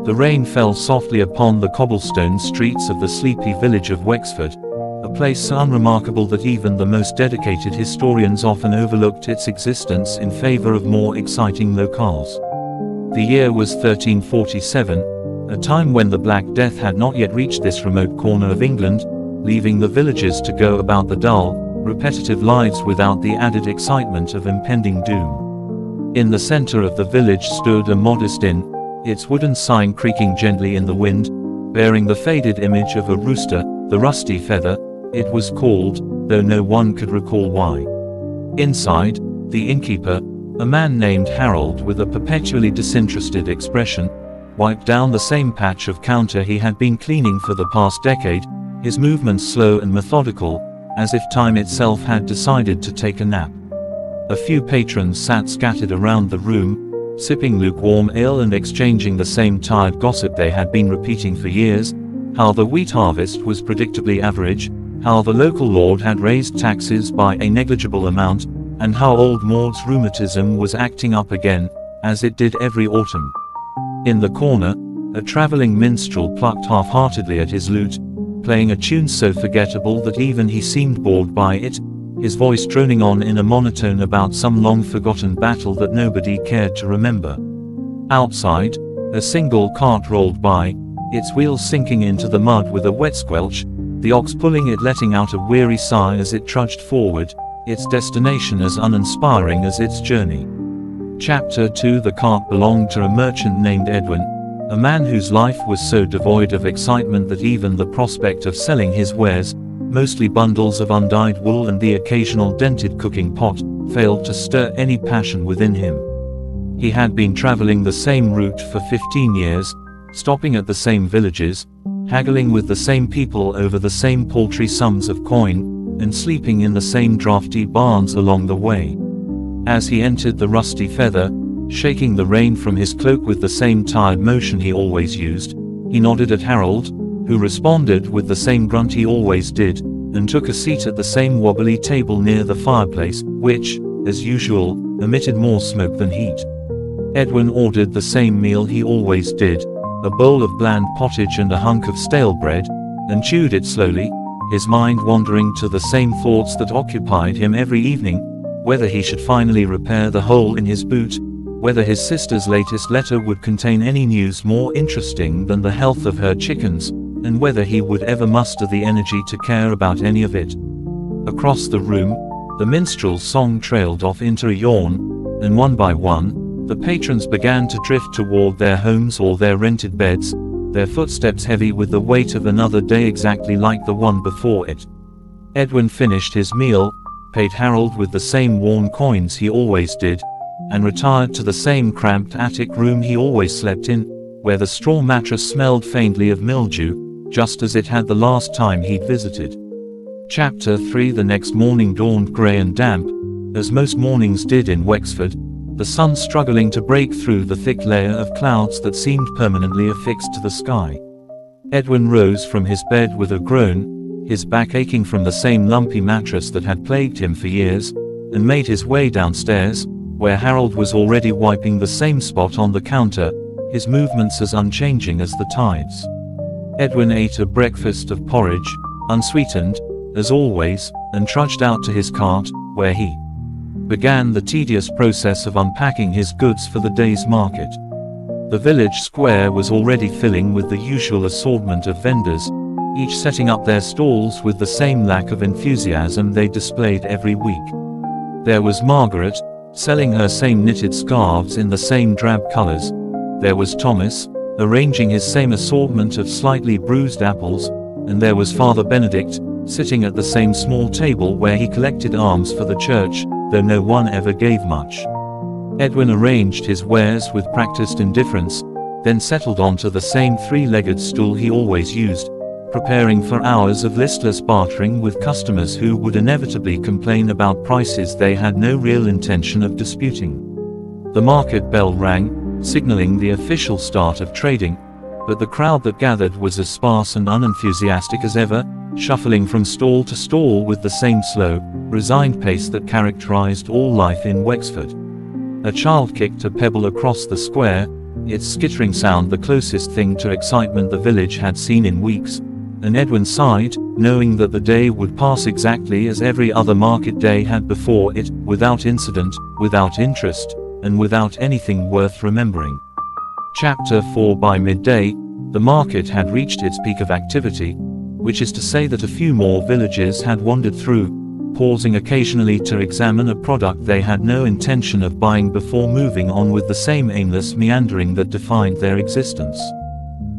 The rain fell softly upon the cobblestone streets of the sleepy village of Wexford, a place so unremarkable that even the most dedicated historians often overlooked its existence in favor of more exciting locales. The year was 1347, a time when the Black Death had not yet reached this remote corner of England, leaving the villagers to go about the dull, repetitive lives without the added excitement of impending doom. In the center of the village stood a modest inn, its wooden sign creaking gently in the wind, bearing the faded image of a rooster, the Rusty Feather, it was called, though no one could recall why. Inside, the innkeeper, a man named Harold with a perpetually disinterested expression, wiped down the same patch of counter he had been cleaning for the past decade, his movements slow and methodical, as if time itself had decided to take a nap. A few patrons sat scattered around the room, sipping lukewarm ale and exchanging the same tired gossip they had been repeating for years, how the wheat harvest was predictably average, how the local lord had raised taxes by a negligible amount, and how old Maud's rheumatism was acting up again, as it did every autumn. In the corner, a traveling minstrel plucked half-heartedly at his lute, playing a tune so forgettable that even he seemed bored by it, his voice droning on in a monotone about some long-forgotten battle that nobody cared to remember. Outside, a single cart rolled by, its wheels sinking into the mud with a wet squelch, the ox pulling it letting out a weary sigh as it trudged forward, its destination as uninspiring as its journey. Chapter 2. The cart belonged to a merchant named Edwin, a man whose life was so devoid of excitement that even the prospect of selling his wares, mostly bundles of undyed wool and the occasional dented cooking pot, failed to stir any passion within him. He had been traveling the same route for 15 years, stopping at the same villages, haggling with the same people over the same paltry sums of coin, and sleeping in the same draughty barns along the way. As he entered the Rusty Feather, shaking the rain from his cloak with the same tired motion he always used, he nodded at Harold, who responded with the same grunt he always did, and took a seat at the same wobbly table near the fireplace, which, as usual, emitted more smoke than heat. Edwin ordered the same meal he always did, a bowl of bland pottage and a hunk of stale bread, and chewed it slowly, his mind wandering to the same thoughts that occupied him every evening, whether he should finally repair the hole in his boot, whether his sister's latest letter would contain any news more interesting than the health of her chickens, and whether he would ever muster the energy to care about any of it. Across the room, the minstrel's song trailed off into a yawn, and one by one, the patrons began to drift toward their homes or their rented beds, their footsteps heavy with the weight of another day exactly like the one before it. Edwin finished his meal, paid Harold with the same worn coins he always did, and retired to the same cramped attic room he always slept in, where the straw mattress smelled faintly of mildew, just as it had the last time he'd visited. Chapter 3. The next morning dawned grey and damp, as most mornings did in Wexford, the sun struggling to break through the thick layer of clouds that seemed permanently affixed to the sky. Edwin rose from his bed with a groan, his back aching from the same lumpy mattress that had plagued him for years, and made his way downstairs, where Harold was already wiping the same spot on the counter, his movements as unchanging as the tides. Edwin ate a breakfast of porridge, unsweetened, as always, and trudged out to his cart, where he began the tedious process of unpacking his goods for the day's market. The village square was already filling with the usual assortment of vendors, each setting up their stalls with the same lack of enthusiasm they displayed every week. There was Margaret, selling her same knitted scarves in the same drab colors. There was Thomas, arranging his same assortment of slightly bruised apples, and there was Father Benedict, sitting at the same small table where he collected alms for the church, though no one ever gave much. Edwin arranged his wares with practiced indifference, then settled onto the same three-legged stool he always used, preparing for hours of listless bartering with customers who would inevitably complain about prices they had no real intention of disputing. The market bell rang, signaling the official start of trading, but the crowd that gathered was as sparse and unenthusiastic as ever, shuffling from stall to stall with the same slow, resigned pace that characterized all life in Wexford. A child kicked a pebble across the square, its skittering sound the closest thing to excitement the village had seen in weeks, and Edwin sighed, knowing that the day would pass exactly as every other market day had before it, without incident, without interest, and without anything worth remembering. Chapter 4. By midday, the market had reached its peak of activity, which is to say that a few more villagers had wandered through, pausing occasionally to examine a product they had no intention of buying before moving on with the same aimless meandering that defined their existence.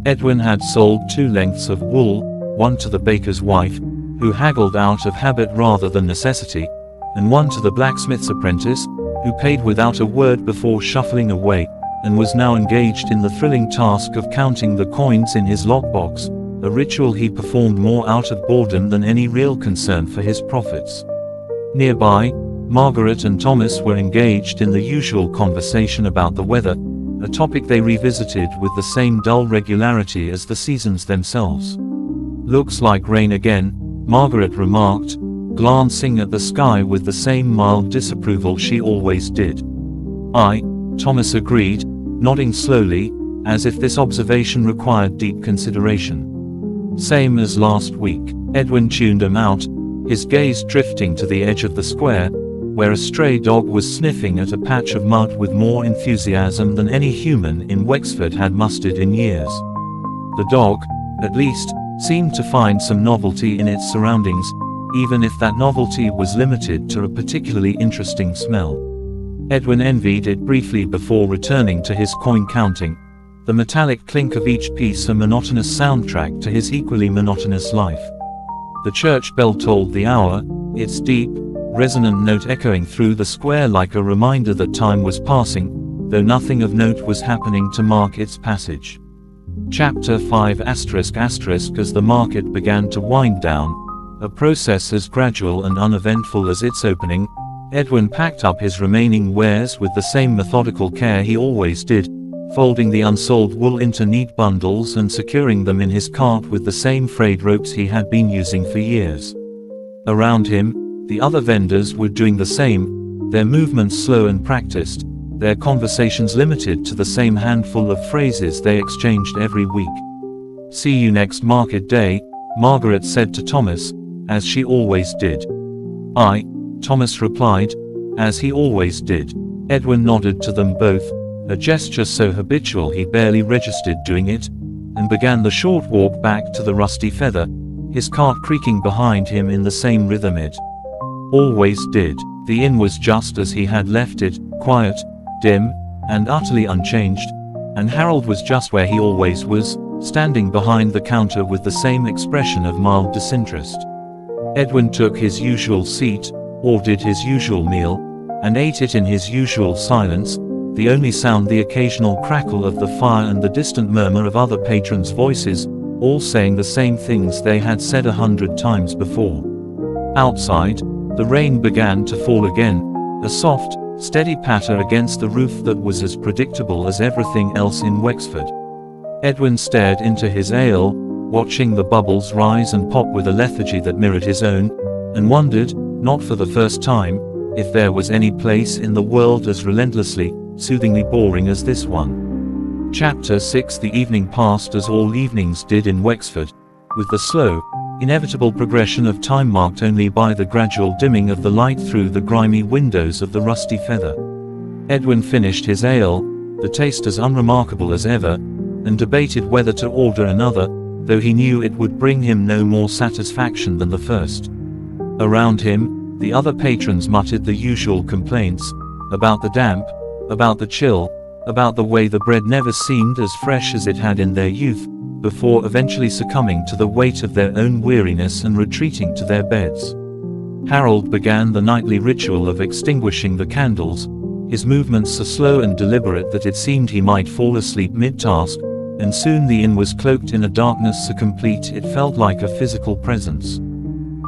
Edwin had sold 2 lengths of wool, one to the baker's wife, who haggled out of habit rather than necessity, and one to the blacksmith's apprentice, who paid without a word before shuffling away, and was now engaged in the thrilling task of counting the coins in his lockbox, a ritual he performed more out of boredom than any real concern for his profits. Nearby, Margaret and Thomas were engaged in the usual conversation about the weather, a topic they revisited with the same dull regularity as the seasons themselves. "Looks like rain again," Margaret remarked, glancing at the sky with the same mild disapproval she always did. "Aye," Thomas agreed, nodding slowly, as if this observation required deep consideration. "Same as last week." Edwin tuned him out, his gaze drifting to the edge of the square, where a stray dog was sniffing at a patch of mud with more enthusiasm than any human in Wexford had mustered in years. The dog, at least, seemed to find some novelty in its surroundings, even if that novelty was limited to a particularly interesting smell. Edwin envied it briefly before returning to his coin counting, the metallic clink of each piece a monotonous soundtrack to his equally monotonous life. The church bell tolled the hour, its deep, resonant note echoing through the square like a reminder that time was passing, though nothing of note was happening to mark its passage. Chapter 5 As the market began to wind down, a process as gradual and uneventful as its opening, Edwin packed up his remaining wares with the same methodical care he always did, folding the unsold wool into neat bundles and securing them in his cart with the same frayed ropes he had been using for years. Around him, the other vendors were doing the same, their movements slow and practiced, their conversations limited to the same handful of phrases they exchanged every week. "See you next market day," Margaret said to Thomas, as she always did. "Aye," Thomas replied, as he always did. Edwin nodded to them both, a gesture so habitual he barely registered doing it, and began the short walk back to the Rusty Feather, his cart creaking behind him in the same rhythm it always did. The inn was just as he had left it, quiet, dim, and utterly unchanged, and Harold was just where he always was, standing behind the counter with the same expression of mild disinterest. Edwin took his usual seat, ordered his usual meal, and ate it in his usual silence, the only sound the occasional crackle of the fire and the distant murmur of other patrons' voices, all saying the same things they had said 100 times before. Outside, the rain began to fall again, a soft, steady patter against the roof that was as predictable as everything else in Wexford. Edwin stared into his ale, watching the bubbles rise and pop with a lethargy that mirrored his own, and wondered, not for the first time, if there was any place in the world as relentlessly, soothingly boring as this one. Chapter 6 The evening passed as all evenings did in Wexford, with the slow, inevitable progression of time marked only by the gradual dimming of the light through the grimy windows of the Rusty Feather. Edwin finished his ale, the taste as unremarkable as ever, and debated whether to order another, though he knew it would bring him no more satisfaction than the first. Around him, the other patrons muttered the usual complaints, about the damp, about the chill, about the way the bread never seemed as fresh as it had in their youth, before eventually succumbing to the weight of their own weariness and retreating to their beds. Harold began the nightly ritual of extinguishing the candles, his movements so slow and deliberate that it seemed he might fall asleep mid-task, and soon the inn was cloaked in a darkness so complete it felt like a physical presence.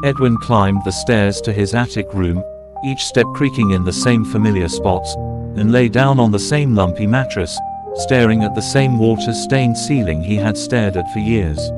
Edwin climbed the stairs to his attic room, each step creaking in the same familiar spots, and lay down on the same lumpy mattress, staring at the same water-stained ceiling he had stared at for years.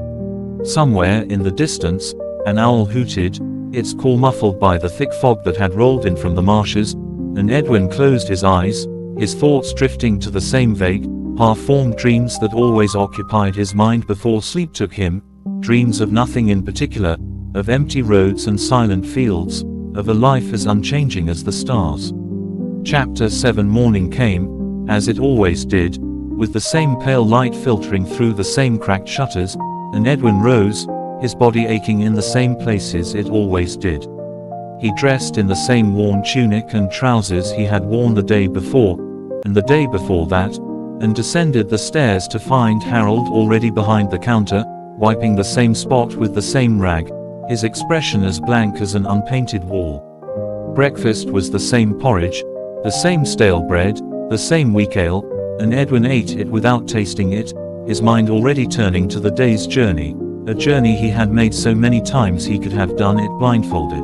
Somewhere in the distance, an owl hooted, its call muffled by the thick fog that had rolled in from the marshes, and Edwin closed his eyes, his thoughts drifting to the same vague, half-formed dreams that always occupied his mind before sleep took him, dreams of nothing in particular, of empty roads and silent fields, of a life as unchanging as the stars. Chapter 7. Morning came, as it always did, with the same pale light filtering through the same cracked shutters, and Edwin rose, his body aching in the same places it always did. He dressed in the same worn tunic and trousers he had worn the day before, and the day before that, and descended the stairs to find Harold already behind the counter, wiping the same spot with the same rag, his expression as blank as an unpainted wall. Breakfast was the same porridge, the same stale bread, the same weak ale, and Edwin ate it without tasting it, his mind already turning to the day's journey, a journey he had made so many times he could have done it blindfolded.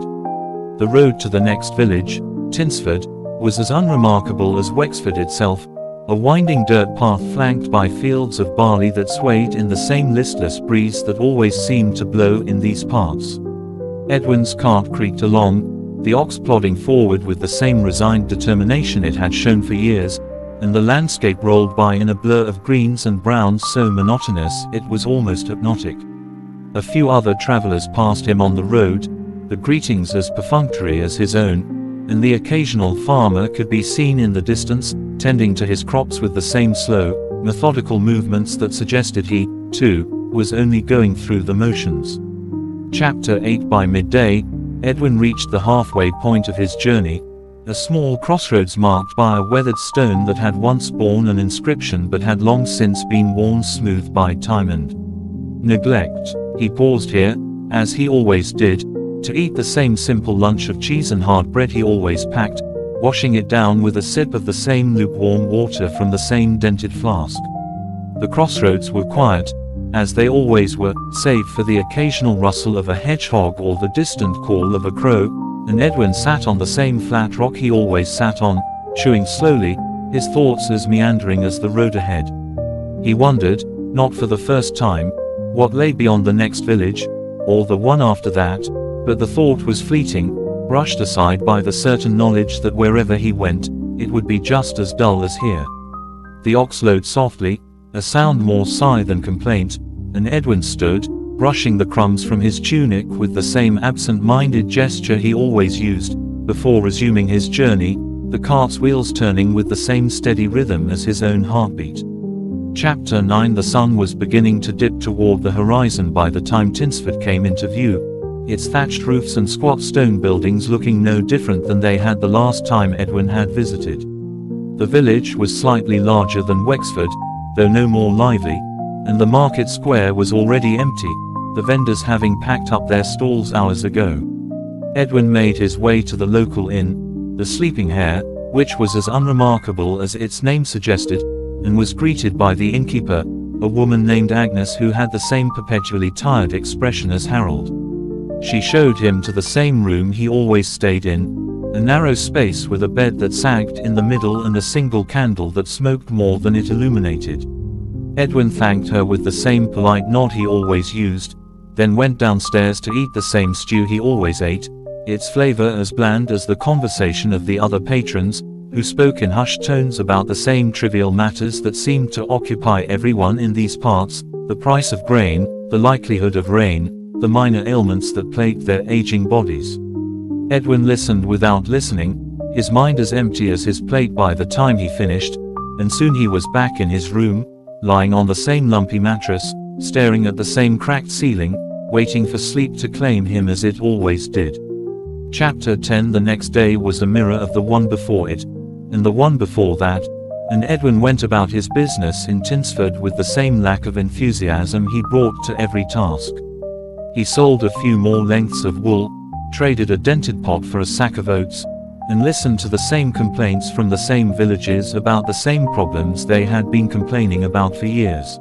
The road to the next village, Tinsford, was as unremarkable as Wexford itself, a winding dirt path flanked by fields of barley that swayed in the same listless breeze that always seemed to blow in these parts. Edwin's cart creaked along, the ox plodding forward with the same resigned determination it had shown for years, and the landscape rolled by in a blur of greens and browns so monotonous it was almost hypnotic. A few other travelers passed him on the road, the greetings as perfunctory as his own, and the occasional farmer could be seen in the distance, tending to his crops with the same slow, methodical movements that suggested he, too, was only going through the motions. Chapter 8. By midday, Edwin reached the halfway point of his journey, a small crossroads marked by a weathered stone that had once borne an inscription but had long since been worn smooth by time and neglect. He paused here, as he always did, to eat the same simple lunch of cheese and hard bread he always packed, washing it down with a sip of the same lukewarm water from the same dented flask. The crossroads were quiet, as they always were, save for the occasional rustle of a hedgehog or the distant call of a crow, and Edwin sat on the same flat rock he always sat on, chewing slowly, his thoughts as meandering as the road ahead. He wondered, not for the first time, what lay beyond the next village, or the one after that, but the thought was fleeting, brushed aside by the certain knowledge that wherever he went, it would be just as dull as here. The ox lowed softly, a sound more sigh than complaint, and Edwin stood, brushing the crumbs from his tunic with the same absent-minded gesture he always used, before resuming his journey, the cart's wheels turning with the same steady rhythm as his own heartbeat. Chapter 9. The sun was beginning to dip toward the horizon by the time Tinsford came into view, its thatched roofs and squat stone buildings looking no different than they had the last time Edwin had visited. The village was slightly larger than Wexford, though no more lively, and the market square was already empty, the vendors having packed up their stalls hours ago. Edwin made his way to the local inn, the Sleeping Hare, which was as unremarkable as its name suggested, and was greeted by the innkeeper, a woman named Agnes who had the same perpetually tired expression as Harold. She showed him to the same room he always stayed in, a narrow space with a bed that sagged in the middle and a single candle that smoked more than it illuminated. Edwin thanked her with the same polite nod he always used, then went downstairs to eat the same stew he always ate, its flavor as bland as the conversation of the other patrons, who spoke in hushed tones about the same trivial matters that seemed to occupy everyone in these parts, the price of grain, the likelihood of rain, the minor ailments that plagued their aging bodies. Edwin listened without listening, his mind as empty as his plate by the time he finished, and soon he was back in his room, lying on the same lumpy mattress, staring at the same cracked ceiling, waiting for sleep to claim him as it always did. Chapter 10. The next day was a mirror of the one before it, and the one before that, and Edwin went about his business in Tinsford with the same lack of enthusiasm he brought to every task. He sold a few more lengths of wool, traded a dented pot for a sack of oats, and listened to the same complaints from the same villages about the same problems they had been complaining about for years.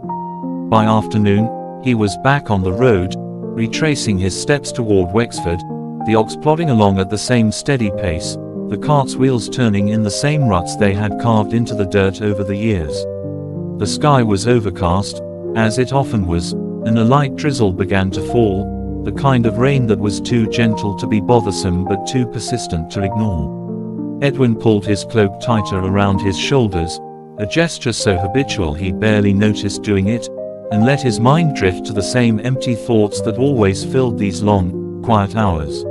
By afternoon, he was back on the road, retracing his steps toward Wexford, the ox plodding along at the same steady pace, the cart's wheels turning in the same ruts they had carved into the dirt over the years. The sky was overcast, as it often was, and a light drizzle began to fall, the kind of rain that was too gentle to be bothersome but too persistent to ignore. Edwin pulled his cloak tighter around his shoulders, a gesture so habitual he barely noticed doing it, and let his mind drift to the same empty thoughts that always filled these long, quiet hours.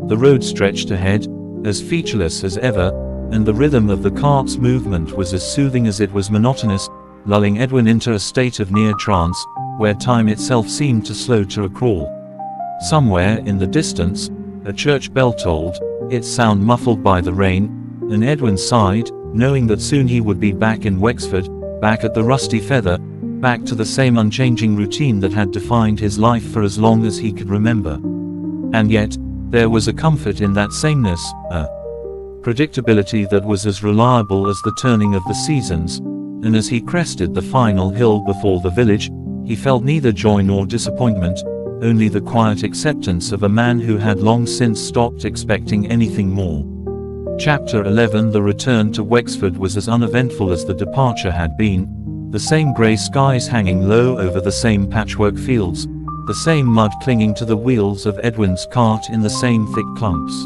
The road stretched ahead, as featureless as ever, and the rhythm of the cart's movement was as soothing as it was monotonous, lulling Edwin into a state of near trance, where time itself seemed to slow to a crawl. Somewhere in the distance, a church bell tolled, its sound muffled by the rain, and Edwin sighed, knowing that soon he would be back in Wexford, back at the Rusty Feather, back to the same unchanging routine that had defined his life for as long as he could remember. And yet, there was a comfort in that sameness, a predictability that was as reliable as the turning of the seasons, and as he crested the final hill before the village, he felt neither joy nor disappointment, only the quiet acceptance of a man who had long since stopped expecting anything more. Chapter 11. The return to Wexford was as uneventful as the departure had been, the same grey skies hanging low over the same patchwork fields, the same mud clinging to the wheels of Edwin's cart in the same thick clumps.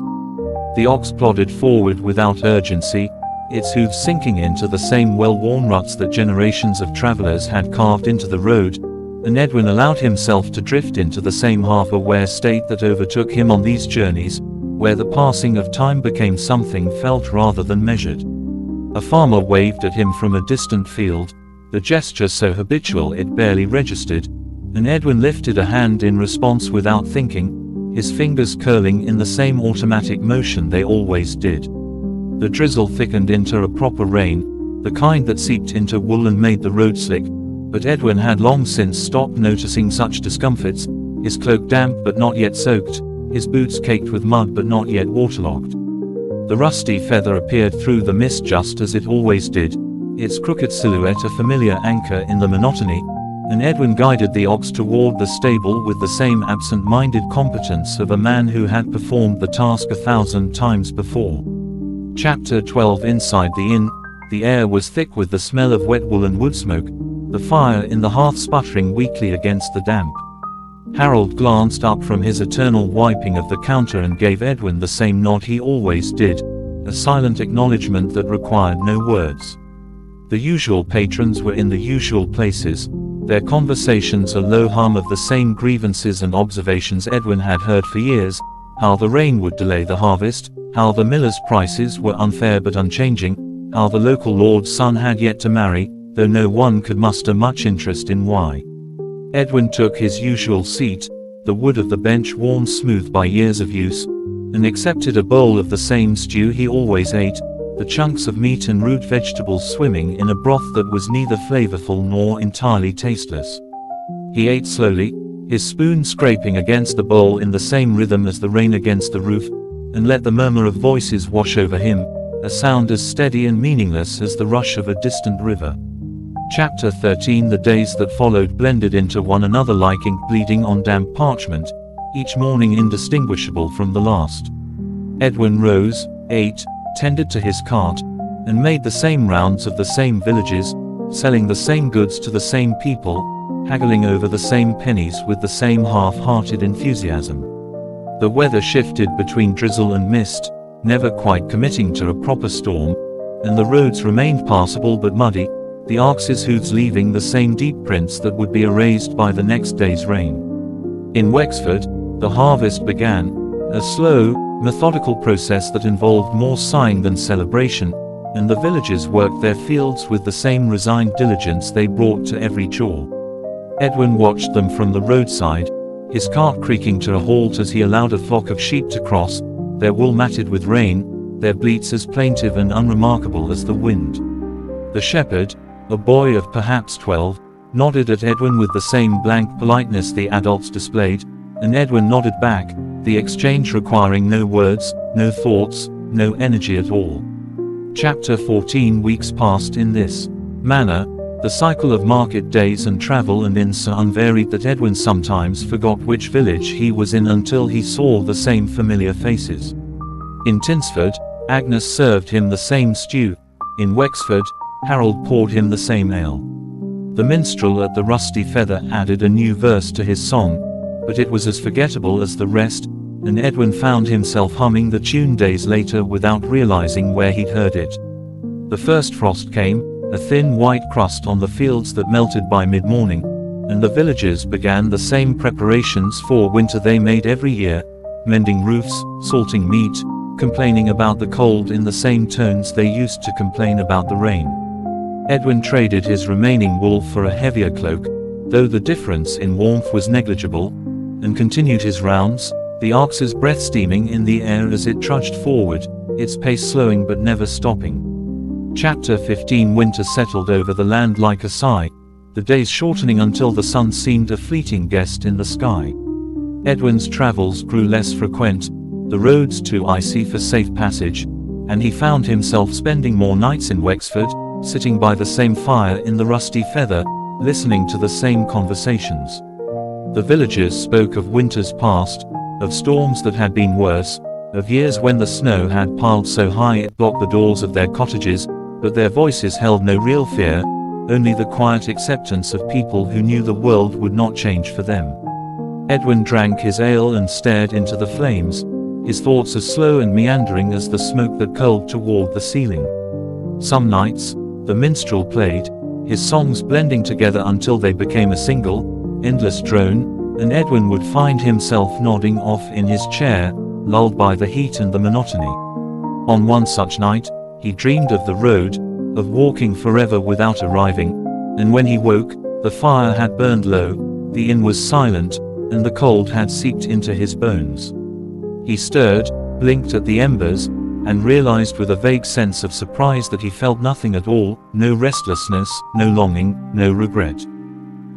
The ox plodded forward without urgency, its hooves sinking into the same well-worn ruts that generations of travellers had carved into the road, and Edwin allowed himself to drift into the same half-aware state that overtook him on these journeys, where the passing of time became something felt rather than measured. A farmer waved at him from a distant field, the gesture so habitual it barely registered, and Edwin lifted a hand in response without thinking, his fingers curling in the same automatic motion they always did. The drizzle thickened into a proper rain, the kind that seeped into wool and made the road slick, but Edwin had long since stopped noticing such discomforts, his cloak damp but not yet soaked, his boots caked with mud but not yet waterlogged. The Rusty Feather appeared through the mist just as it always did, its crooked silhouette a familiar anchor in the monotony, and Edwin guided the ox toward the stable with the same absent-minded competence of a man who had performed the task 1,000 times before. Chapter 12. Inside the inn, the air was thick with the smell of wet wool and wood smoke, the fire in the hearth sputtering weakly against the damp. Harold glanced up from his eternal wiping of the counter and gave Edwin the same nod he always did, a silent acknowledgement that required no words. The usual patrons were in the usual places, their conversations a low hum of the same grievances and observations Edwin had heard for years, how the rain would delay the harvest, how the miller's prices were unfair but unchanging, how the local lord's son had yet to marry, though no one could muster much interest in why. Edwin took his usual seat, the wood of the bench worn smooth by years of use, and accepted a bowl of the same stew he always ate, the chunks of meat and root vegetables swimming in a broth that was neither flavorful nor entirely tasteless. He ate slowly, his spoon scraping against the bowl in the same rhythm as the rain against the roof, and let the murmur of voices wash over him, a sound as steady and meaningless as the rush of a distant river. Chapter 13. The days that followed blended into one another like ink bleeding on damp parchment, each morning indistinguishable from the last. Edwin rose, ate, tended to his cart, and made the same rounds of the same villages, selling the same goods to the same people, haggling over the same pennies with the same half-hearted enthusiasm. The weather shifted between drizzle and mist, never quite committing to a proper storm, and the roads remained passable but muddy, the ox's hooves leaving the same deep prints that would be erased by the next day's rain. In Wexford, the harvest began, a slow, methodical process that involved more sighing than celebration, and the villagers worked their fields with the same resigned diligence they brought to every chore. Edwin watched them from the roadside, his cart creaking to a halt as he allowed a flock of sheep to cross, their wool matted with rain, their bleats as plaintive and unremarkable as the wind. The shepherd, a boy of perhaps 12, nodded at Edwin with the same blank politeness the adults displayed, and Edwin nodded back, the exchange requiring no words, no thoughts, no energy at all. Chapter 14. Weeks passed in this manner, the cycle of market days and travel and inns so unvaried that Edwin sometimes forgot which village he was in until he saw the same familiar faces. In Tinsford, Agnes served him the same stew. In Wexford, Harold poured him the same ale. The minstrel at the Rusty Feather added a new verse to his song, but it was as forgettable as the rest, and Edwin found himself humming the tune days later without realizing where he'd heard it. The first frost came, a thin white crust on the fields that melted by mid-morning, and the villagers began the same preparations for winter they made every year, mending roofs, salting meat, complaining about the cold in the same tones they used to complain about the rain. Edwin traded his remaining wool for a heavier cloak, though the difference in warmth was negligible, and continued his rounds, the ox's breath steaming in the air as it trudged forward, its pace slowing but never stopping. Chapter 15. Winter settled over the land like a sigh, the days shortening until the sun seemed a fleeting guest in the sky. Edwin's travels grew less frequent, the roads too icy for safe passage, and he found himself spending more nights in Wexford, sitting by the same fire in the rusty feather, listening to the same conversations. The villagers spoke of winters past, of storms that had been worse, of years when the snow had piled so high it blocked the doors of their cottages, but their voices held no real fear, only the quiet acceptance of people who knew the world would not change for them. Edwin drank his ale and stared into the flames, his thoughts as slow and meandering as the smoke that curled toward the ceiling. Some nights, the minstrel played, his songs blending together until they became a single, endless drone, and Edwin would find himself nodding off in his chair, lulled by the heat and the monotony. On one such night, he dreamed of the road, of walking forever without arriving, and when he woke, the fire had burned low, the inn was silent, and the cold had seeped into his bones. He stirred, blinked at the embers, and realized with a vague sense of surprise that he felt nothing at all, no restlessness, no longing, no regret.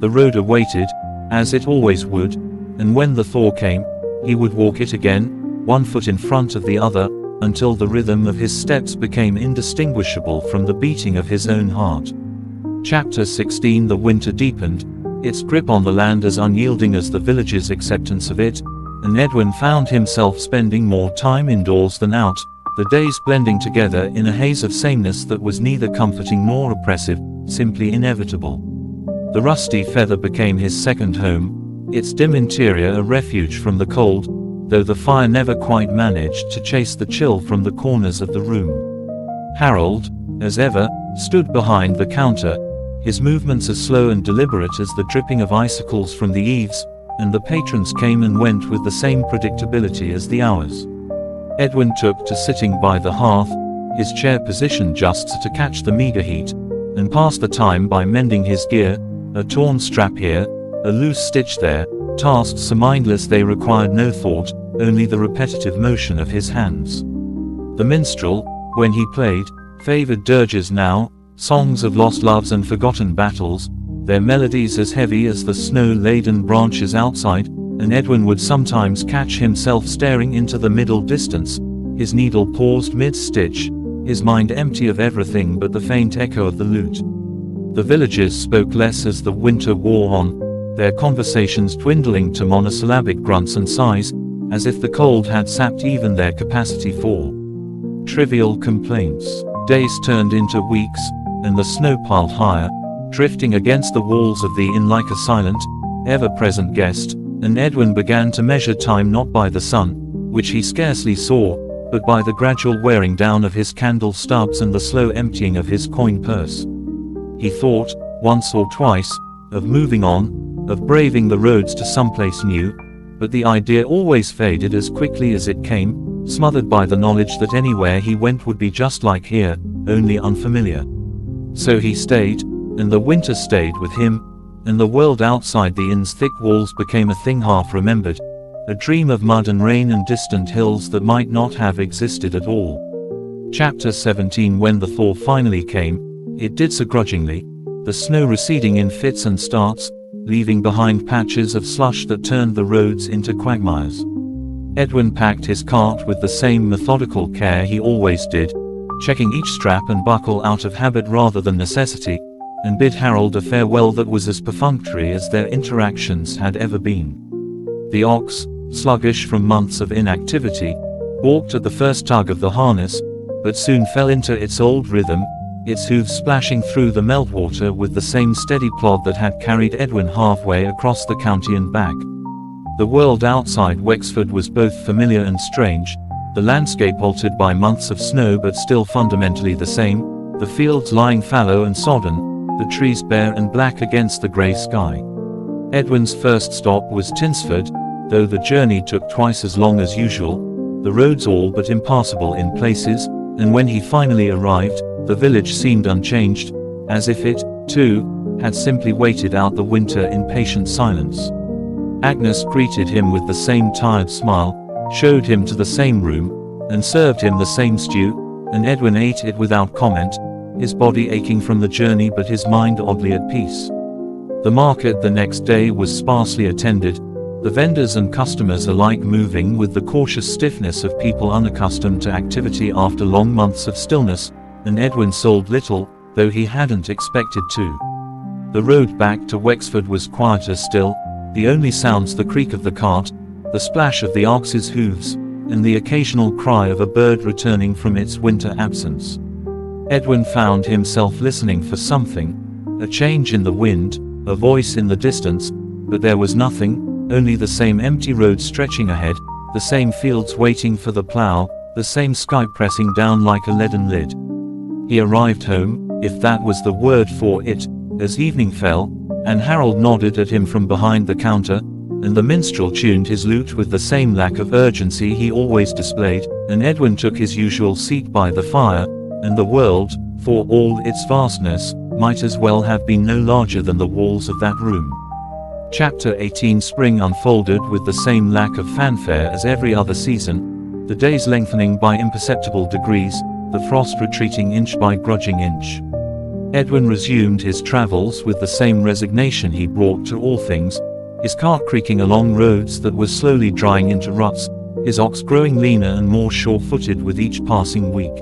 The road awaited, as it always would, and when the thaw came, he would walk it again, one foot in front of the other, until the rhythm of his steps became indistinguishable from the beating of his own heart. Chapter 16. The winter deepened, its grip on the land as unyielding as the villagers' acceptance of it, and Edwin found himself spending more time indoors than out, the days blending together in a haze of sameness that was neither comforting nor oppressive, simply inevitable. The rusty feather became his second home, its dim interior a refuge from the cold, though the fire never quite managed to chase the chill from the corners of the room. Harold, as ever, stood behind the counter, his movements as slow and deliberate as the dripping of icicles from the eaves, and the patrons came and went with the same predictability as the hours. Edwin took to sitting by the hearth, his chair positioned just to catch the meager heat, and passed the time by mending his gear, a torn strap here, a loose stitch there, tasks so mindless they required no thought, only the repetitive motion of his hands. The minstrel, when he played, favored dirges now, songs of lost loves and forgotten battles, their melodies as heavy as the snow-laden branches outside, and Edwin would sometimes catch himself staring into the middle distance, his needle paused mid-stitch, his mind empty of everything but the faint echo of the lute. The villagers spoke less as the winter wore on, their conversations dwindling to monosyllabic grunts and sighs, as if the cold had sapped even their capacity for trivial complaints. Days turned into weeks, and the snow piled higher, drifting against the walls of the inn like a silent, ever-present guest, and Edwin began to measure time not by the sun, which he scarcely saw, but by the gradual wearing down of his candle stubs and the slow emptying of his coin purse. He thought, once or twice, of moving on, of braving the roads to someplace new, but the idea always faded as quickly as it came, smothered by the knowledge that anywhere he went would be just like here, only unfamiliar. So he stayed, and the winter stayed with him, and the world outside the inn's thick walls became a thing half remembered, a dream of mud and rain and distant hills that might not have existed at all. Chapter 17. When the thaw finally came, it did so grudgingly, the snow receding in fits and starts, leaving behind patches of slush that turned the roads into quagmires. Edwin packed his cart with the same methodical care he always did, checking each strap and buckle out of habit rather than necessity, and bid Harold a farewell that was as perfunctory as their interactions had ever been. The ox, sluggish from months of inactivity, balked at the first tug of the harness, but soon fell into its old rhythm, its hooves splashing through the meltwater with the same steady plod that had carried Edwin halfway across the county and back. The world outside Wexford was both familiar and strange, the landscape altered by months of snow but still fundamentally the same, the fields lying fallow and sodden, the trees bare and black against the grey sky. Edwin's first stop was Tinsford, though the journey took twice as long as usual, the roads all but impassable in places, and when he finally arrived, the village seemed unchanged, as if it, too, had simply waited out the winter in patient silence. Agnes greeted him with the same tired smile, showed him to the same room, and served him the same stew, and Edwin ate it without comment, his body aching from the journey but his mind oddly at peace. The market the next day was sparsely attended, the vendors and customers alike moving with the cautious stiffness of people unaccustomed to activity after long months of stillness, and Edwin sold little, though he hadn't expected to. The road back to Wexford was quieter still, the only sounds the creak of the cart, the splash of the ox's hooves, and the occasional cry of a bird returning from its winter absence. Edwin found himself listening for something, a change in the wind, a voice in the distance, but there was nothing, only the same empty road stretching ahead, the same fields waiting for the plough, the same sky pressing down like a leaden lid. He arrived home, if that was the word for it, as evening fell, and Harold nodded at him from behind the counter, and the minstrel tuned his lute with the same lack of urgency he always displayed, and Edwin took his usual seat by the fire, and the world, for all its vastness, might as well have been no larger than the walls of that room. Chapter 18. Spring unfolded with the same lack of fanfare as every other season, the days lengthening by imperceptible degrees, the frost retreating inch by grudging inch. Edwin resumed his travels with the same resignation he brought to all things, his cart creaking along roads that were slowly drying into ruts, his ox growing leaner and more sure-footed with each passing week.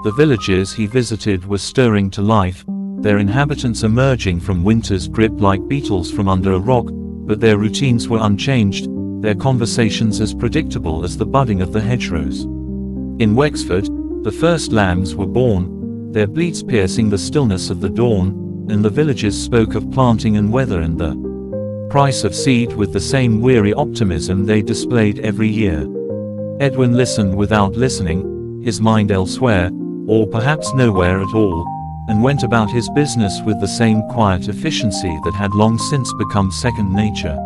The villages he visited were stirring to life, their inhabitants emerging from winter's grip like beetles from under a rock, but their routines were unchanged, their conversations as predictable as the budding of the hedgerows. In Wexford, the first lambs were born, their bleats piercing the stillness of the dawn, and the villagers spoke of planting and weather and the price of seed with the same weary optimism they displayed every year. Edwin listened without listening, his mind elsewhere, or perhaps nowhere at all, and went about his business with the same quiet efficiency that had long since become second nature.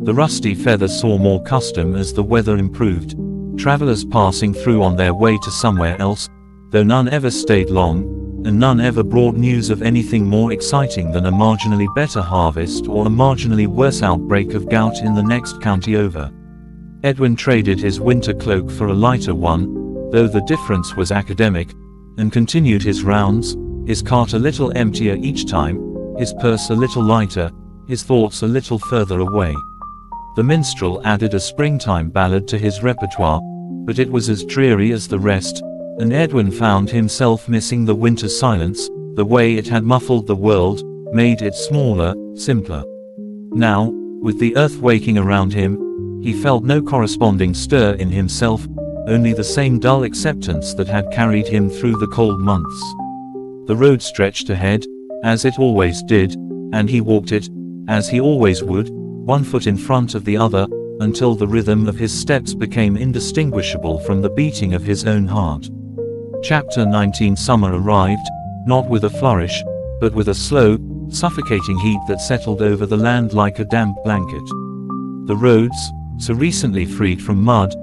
The rusty feather saw more custom as the weather improved, travelers passing through on their way to somewhere else, though none ever stayed long, and none ever brought news of anything more exciting than a marginally better harvest or a marginally worse outbreak of gout in the next county over. Edwin traded his winter cloak for a lighter one, though the difference was academic, and continued his rounds, his cart a little emptier each time, his purse a little lighter, his thoughts a little further away. The minstrel added a springtime ballad to his repertoire, but it was as dreary as the rest, and Edwin found himself missing the winter silence, the way it had muffled the world, made it smaller, simpler. Now, with the earth waking around him, he felt no corresponding stir in himself, only the same dull acceptance that had carried him through the cold months. The road stretched ahead, as it always did, and he walked it, as he always would, one foot in front of the other, until the rhythm of his steps became indistinguishable from the beating of his own heart. Chapter 19. Summer arrived, not with a flourish, but with a slow, suffocating heat that settled over the land like a damp blanket. The roads, so recently freed from mud,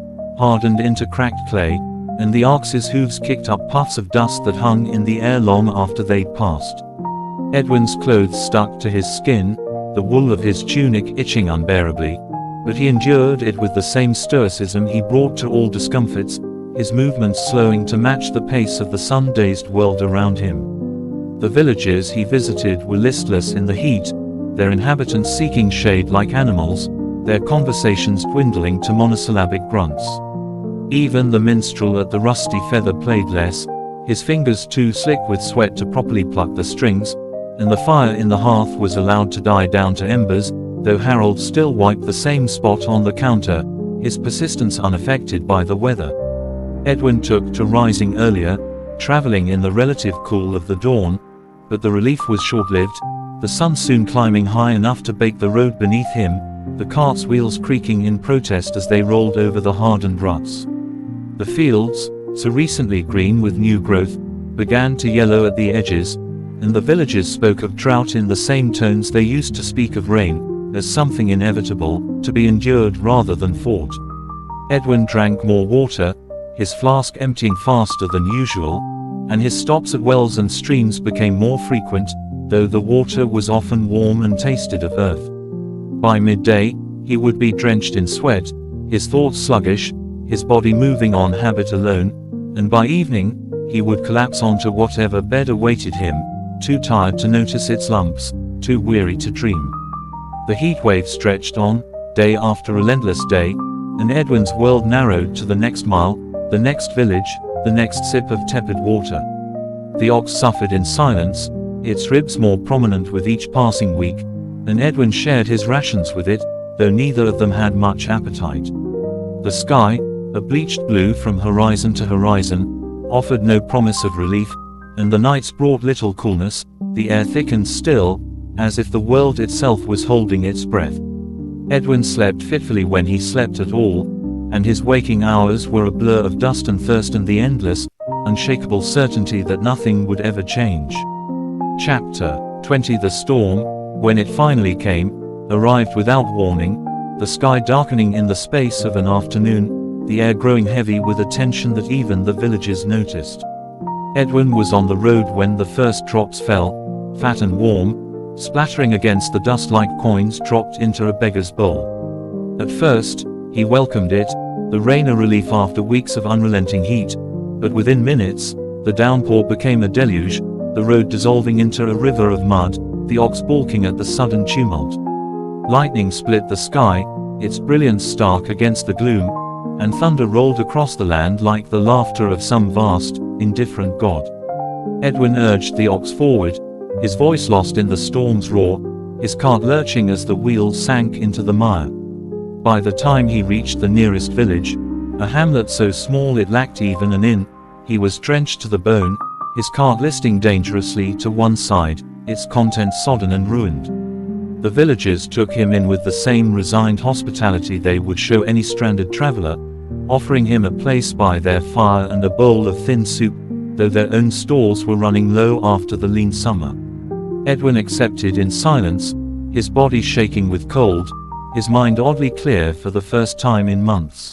hardened into cracked clay, and the ox's hooves kicked up puffs of dust that hung in the air long after they'd passed. Edwin's clothes stuck to his skin, the wool of his tunic itching unbearably, but he endured it with the same stoicism he brought to all discomforts, his movements slowing to match the pace of the sun-dazed world around him. The villages he visited were listless in the heat, their inhabitants seeking shade like animals, their conversations dwindling to monosyllabic grunts. Even the minstrel at the rusty feather played less, his fingers too slick with sweat to properly pluck the strings, and the fire in the hearth was allowed to die down to embers, though Harold still wiped the same spot on the counter, his persistence unaffected by the weather. Edwin took to rising earlier, traveling in the relative cool of the dawn, but the relief was short-lived, the sun soon climbing high enough to bake the road beneath him, the cart's wheels creaking in protest as they rolled over the hardened ruts. The fields, so recently green with new growth, began to yellow at the edges, and the villagers spoke of drought in the same tones they used to speak of rain, as something inevitable, to be endured rather than fought. Edwin drank more water, his flask emptying faster than usual, and his stops at wells and streams became more frequent, though the water was often warm and tasted of earth. By midday, he would be drenched in sweat, his thoughts sluggish, his body moving on habit alone, and by evening, he would collapse onto whatever bed awaited him, too tired to notice its lumps, too weary to dream. The heatwave stretched on, day after relentless day, and Edwin's world narrowed to the next mile, the next village, the next sip of tepid water. The ox suffered in silence, its ribs more prominent with each passing week, and Edwin shared his rations with it, though neither of them had much appetite. The sky, a bleached blue from horizon to horizon, offered no promise of relief, and the nights brought little coolness, the air thickened still, as if the world itself was holding its breath. Edwin slept fitfully when he slept at all, and his waking hours were a blur of dust and thirst and the endless, unshakable certainty that nothing would ever change. Chapter 20. The storm, when it finally came, arrived without warning, the sky darkening in the space of an afternoon, the air growing heavy with a tension that even the villagers noticed. Edwin was on the road when the first drops fell, fat and warm, splattering against the dust like coins dropped into a beggar's bowl. At first, he welcomed it, the rain a relief after weeks of unrelenting heat, but within minutes, the downpour became a deluge, the road dissolving into a river of mud, the ox balking at the sudden tumult. Lightning split the sky, its brilliance stark against the gloom, and thunder rolled across the land like the laughter of some vast, indifferent god. Edwin urged the ox forward, his voice lost in the storm's roar, his cart lurching as the wheels sank into the mire. By the time he reached the nearest village, a hamlet so small it lacked even an inn, he was drenched to the bone, his cart listing dangerously to one side, its contents sodden and ruined. The villagers took him in with the same resigned hospitality they would show any stranded traveler, offering him a place by their fire and a bowl of thin soup, though their own stores were running low after the lean summer. Edwin accepted in silence, his body shaking with cold, his mind oddly clear for the first time in months.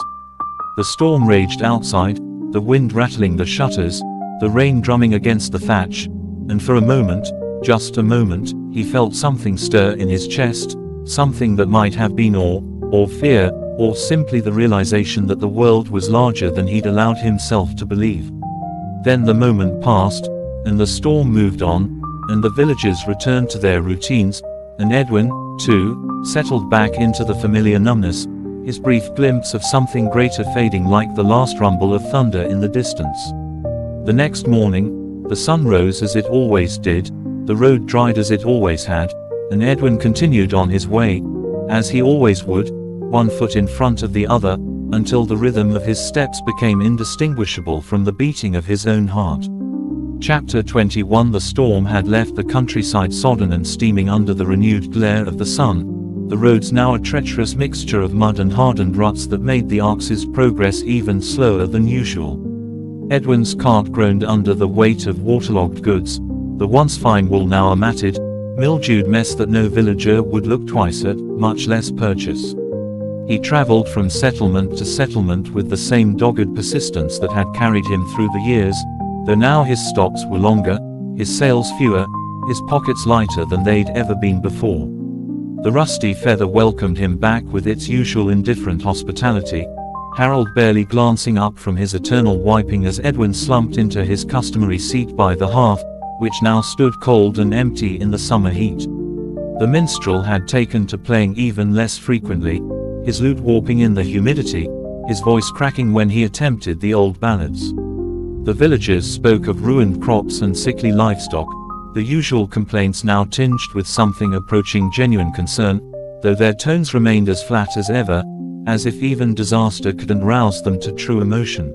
The storm raged outside, the wind rattling the shutters, the rain drumming against the thatch, and for a moment, just a moment, he felt something stir in his chest, something that might have been awe, or fear, or simply the realization that the world was larger than he'd allowed himself to believe. Then the moment passed, and the storm moved on, and the villagers returned to their routines, and Edwin, too, settled back into the familiar numbness, his brief glimpse of something greater fading like the last rumble of thunder in the distance. The next morning, the sun rose as it always did, the road dried as it always had, and Edwin continued on his way, as he always would, one foot in front of the other, until the rhythm of his steps became indistinguishable from the beating of his own heart. Chapter 21. The storm had left the countryside sodden and steaming under the renewed glare of the sun, the roads now a treacherous mixture of mud and hardened ruts that made the ox's progress even slower than usual. Edwin's cart groaned under the weight of waterlogged goods, the once fine wool now a matted, mildewed mess that no villager would look twice at, much less purchase. He traveled from settlement to settlement with the same dogged persistence that had carried him through the years, though now his stops were longer, his sails fewer, his pockets lighter than they'd ever been before. The rusty feather welcomed him back with its usual indifferent hospitality, Harold barely glancing up from his eternal wiping as Edwin slumped into his customary seat by the hearth, which now stood cold and empty in the summer heat. The minstrel had taken to playing even less frequently, his lute warping in the humidity, his voice cracking when he attempted the old ballads. The villagers spoke of ruined crops and sickly livestock, the usual complaints now tinged with something approaching genuine concern, though their tones remained as flat as ever, as if even disaster couldn't rouse them to true emotion.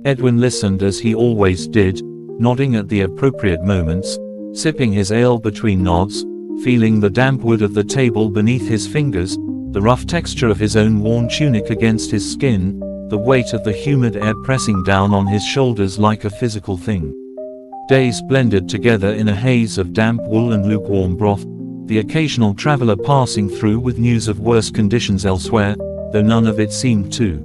Edwin listened as he always did, nodding at the appropriate moments, sipping his ale between nods, feeling the damp wood of the table beneath his fingers, the rough texture of his own worn tunic against his skin, the weight of the humid air pressing down on his shoulders like a physical thing. Days blended together in a haze of damp wool and lukewarm broth, the occasional traveler passing through with news of worse conditions elsewhere, though none of it seemed to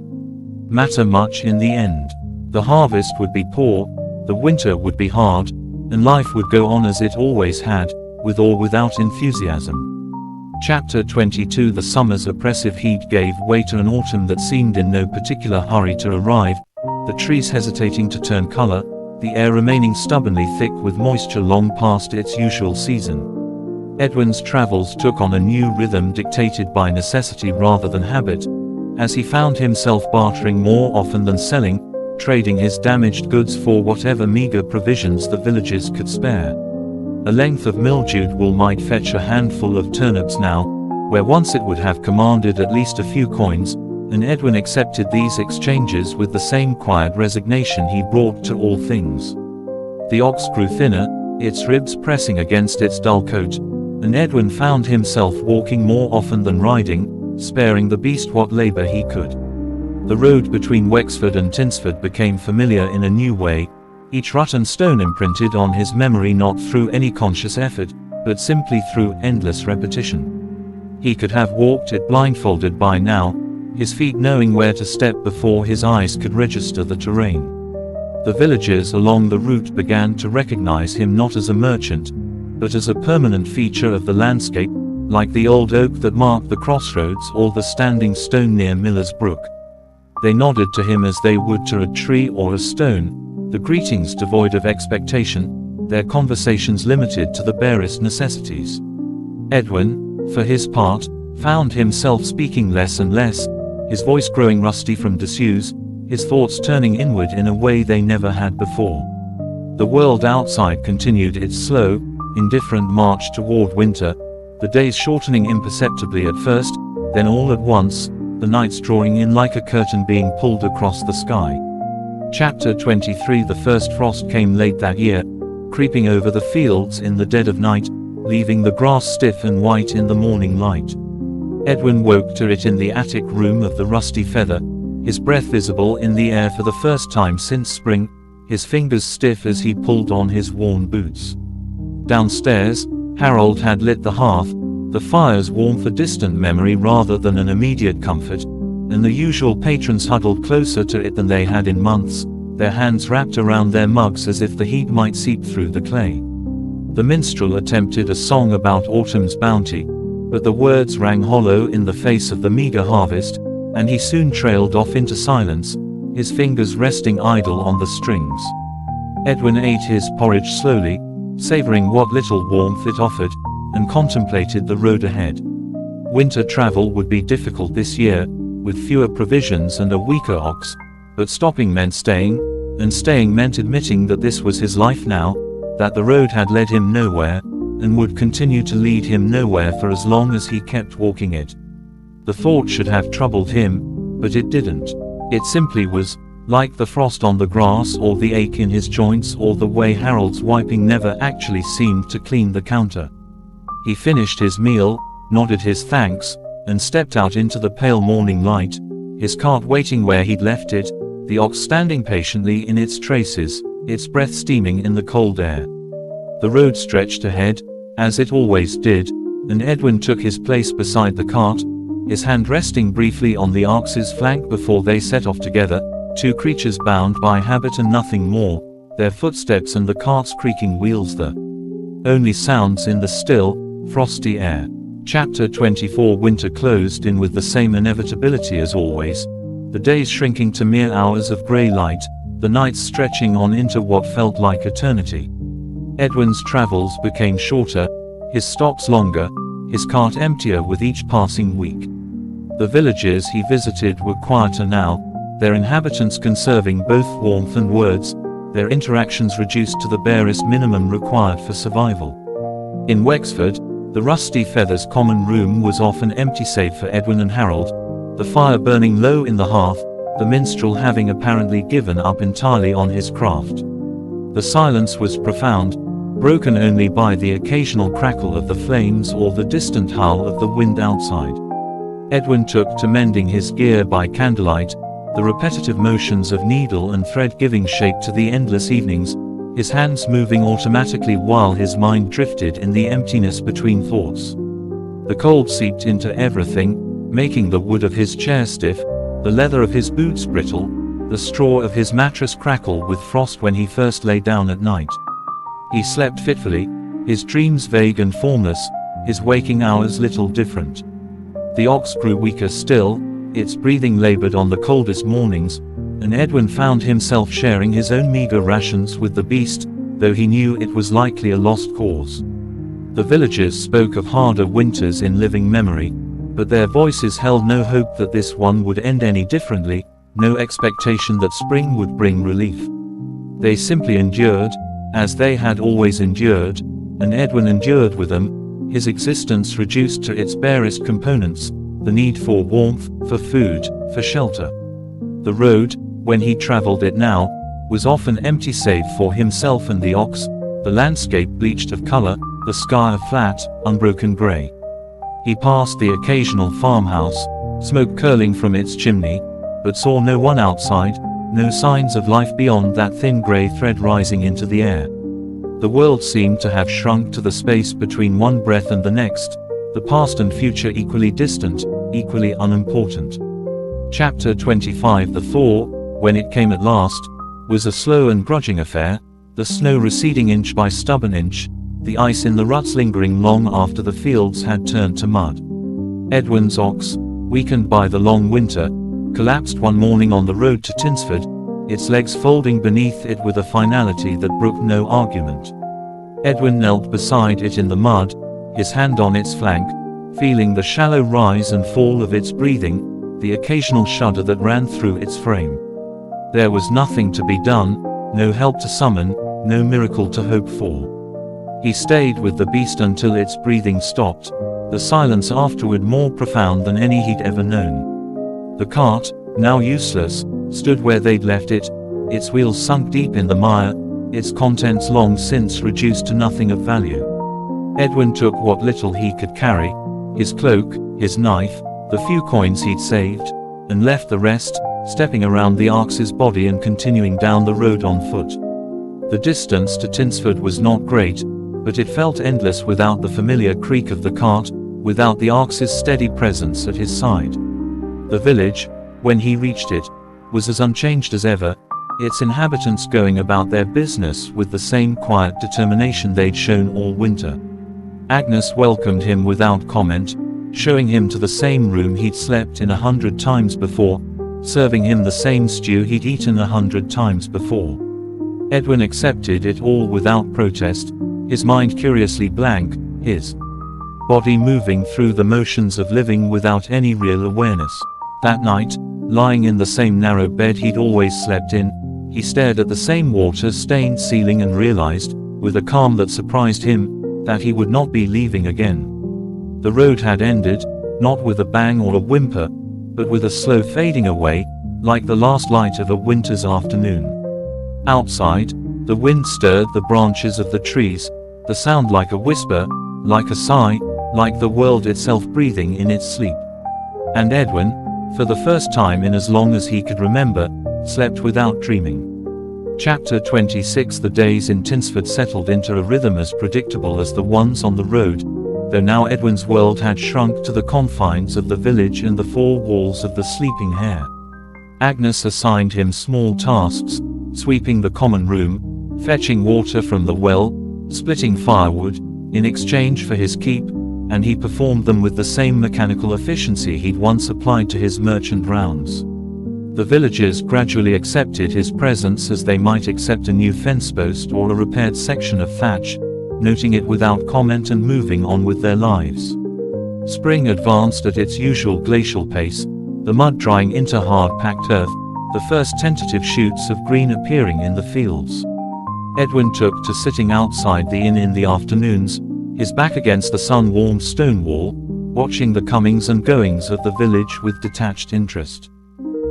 matter much in the end. The harvest would be poor, the winter would be hard, and life would go on as it always had, with or without enthusiasm. Chapter 22. The summer's oppressive heat gave way to an autumn that seemed in no particular hurry to arrive, the trees hesitating to turn color, the air remaining stubbornly thick with moisture long past its usual season. Edwin's travels took on a new rhythm dictated by necessity rather than habit, as he found himself bartering more often than selling, trading his damaged goods for whatever meager provisions the villages could spare. A length of mildewed wool might fetch a handful of turnips now, where once it would have commanded at least a few coins, and Edwin accepted these exchanges with the same quiet resignation he brought to all things. The ox grew thinner, its ribs pressing against its dull coat, and Edwin found himself walking more often than riding, sparing the beast what labor he could. The road between Wexford and Tinsford became familiar in a new way, each rut and stone imprinted on his memory not through any conscious effort, but simply through endless repetition. He could have walked it blindfolded by now, his feet knowing where to step before his eyes could register the terrain. The villagers along the route began to recognize him not as a merchant, but as a permanent feature of the landscape, like the old oak that marked the crossroads or the standing stone near Miller's Brook. They nodded to him as they would to a tree or a stone, the greetings devoid of expectation, their conversations limited to the barest necessities. Edwin, for his part, found himself speaking less and less, his voice growing rusty from disuse, his thoughts turning inward in a way they never had before. The world outside continued its slow, indifferent march toward winter, the days shortening imperceptibly at first, then all at once, the nights drawing in like a curtain being pulled across the sky. Chapter 23. The first frost came late that year, creeping over the fields in the dead of night, leaving the grass stiff and white in the morning light. Edwin woke to it in the attic room of the Rusty Feather, his breath visible in the air for the first time since spring, his fingers stiff as he pulled on his worn boots. Downstairs, Harold had lit the hearth, the fire's warmth a distant memory rather than an immediate comfort, and the usual patrons huddled closer to it than they had in months, their hands wrapped around their mugs as if the heat might seep through the clay. The minstrel attempted a song about autumn's bounty, but the words rang hollow in the face of the meager harvest, and he soon trailed off into silence, his fingers resting idle on the strings. Edwin ate his porridge slowly, savoring what little warmth it offered, and contemplated the road ahead. Winter travel would be difficult this year, with fewer provisions and a weaker ox, but stopping meant staying, and staying meant admitting that this was his life now, that the road had led him nowhere, and would continue to lead him nowhere for as long as he kept walking it. The thought should have troubled him, but it didn't. It simply was, like the frost on the grass or the ache in his joints or the way Harold's wiping never actually seemed to clean the counter. He finished his meal, nodded his thanks, and stepped out into the pale morning light, his cart waiting where he'd left it, the ox standing patiently in its traces, its breath steaming in the cold air. The road stretched ahead, as it always did, and Edwin took his place beside the cart, his hand resting briefly on the ox's flank before they set off together, two creatures bound by habit and nothing more, their footsteps and the cart's creaking wheels the only sounds in the still, frosty air. Chapter 24. Winter closed in with the same inevitability as always, the days shrinking to mere hours of grey light, the nights stretching on into what felt like eternity. Edwin's travels became shorter, his stops longer, his cart emptier with each passing week. The villages he visited were quieter now, their inhabitants conserving both warmth and words, their interactions reduced to the barest minimum required for survival. In Wexford, the Rusty Feather's common room was often empty save for Edwin and Harold, the fire burning low in the hearth, the minstrel having apparently given up entirely on his craft. The silence was profound, broken only by the occasional crackle of the flames or the distant howl of the wind outside. Edwin took to mending his gear by candlelight, the repetitive motions of needle and thread giving shape to the endless evenings, his hands moving automatically while his mind drifted in the emptiness between thoughts. The cold seeped into everything, making the wood of his chair stiff, the leather of his boots brittle, the straw of his mattress crackle with frost when he first lay down at night. He slept fitfully, his dreams vague and formless, his waking hours little different. The ox grew weaker still, its breathing labored on the coldest mornings, and Edwin found himself sharing his own meager rations with the beast, though he knew it was likely a lost cause. The villagers spoke of harder winters in living memory, but their voices held no hope that this one would end any differently, no expectation that spring would bring relief. They simply endured, as they had always endured, and Edwin endured with them, his existence reduced to its barest components, the need for warmth, for food, for shelter. The road, when he traveled it now, was often empty save for himself and the ox, the landscape bleached of color, the sky a flat, unbroken gray. He passed the occasional farmhouse, smoke curling from its chimney, but saw no one outside, no signs of life beyond that thin gray thread rising into the air. The world seemed to have shrunk to the space between one breath and the next, the past and future equally distant, equally unimportant. Chapter 25. The thaw, when it came at last, was a slow and grudging affair, the snow receding inch by stubborn inch, the ice in the ruts lingering long after the fields had turned to mud. Edwin's ox, weakened by the long winter, collapsed one morning on the road to Tinsford, its legs folding beneath it with a finality that brooked no argument. Edwin knelt beside it in the mud, his hand on its flank, feeling the shallow rise and fall of its breathing, the occasional shudder that ran through its frame. There was nothing to be done, no help to summon, no miracle to hope for. He stayed with the beast until its breathing stopped, the silence afterward more profound than any he'd ever known. The cart, now useless, stood where they'd left it, its wheels sunk deep in the mire, its contents long since reduced to nothing of value. Edwin took what little he could carry, his cloak, his knife, the few coins he'd saved, and left the rest, stepping around the ox's body and continuing down the road on foot. The distance to Tinsford was not great, but it felt endless without the familiar creak of the cart, without the ox's steady presence at his side. The village, when he reached it, was as unchanged as ever, its inhabitants going about their business with the same quiet determination they'd shown all winter. Agnes welcomed him without comment, showing him to the same room he'd slept in 100 times before, serving him the same stew he'd eaten 100 times before. Edwin accepted it all without protest, his mind curiously blank, his body moving through the motions of living without any real awareness. That night, lying in the same narrow bed he'd always slept in, he stared at the same water-stained ceiling and realized, with a calm that surprised him, that he would not be leaving again. The road had ended, not with a bang or a whimper, but with a slow fading away, like the last light of a winter's afternoon. Outside, the wind stirred the branches of the trees, the sound like a whisper, like a sigh, like the world itself breathing in its sleep. And Edwin, for the first time in as long as he could remember, slept without dreaming. Chapter 26. The days in Tinsford settled into a rhythm as predictable as the ones on the road, though now Edwin's world had shrunk to the confines of the village and the four walls of the sleeping hare. Agnes assigned him small tasks, sweeping the common room, fetching water from the well, splitting firewood, in exchange for his keep, and he performed them with the same mechanical efficiency he'd once applied to his merchant rounds. The villagers gradually accepted his presence as they might accept a new fence post or a repaired section of thatch, noting it without comment and moving on with their lives. Spring advanced at its usual glacial pace, the mud drying into hard-packed earth, the first tentative shoots of green appearing in the fields. Edwin took to sitting outside the inn in the afternoons, his back against the sun-warmed stone wall, watching the comings and goings of the village with detached interest.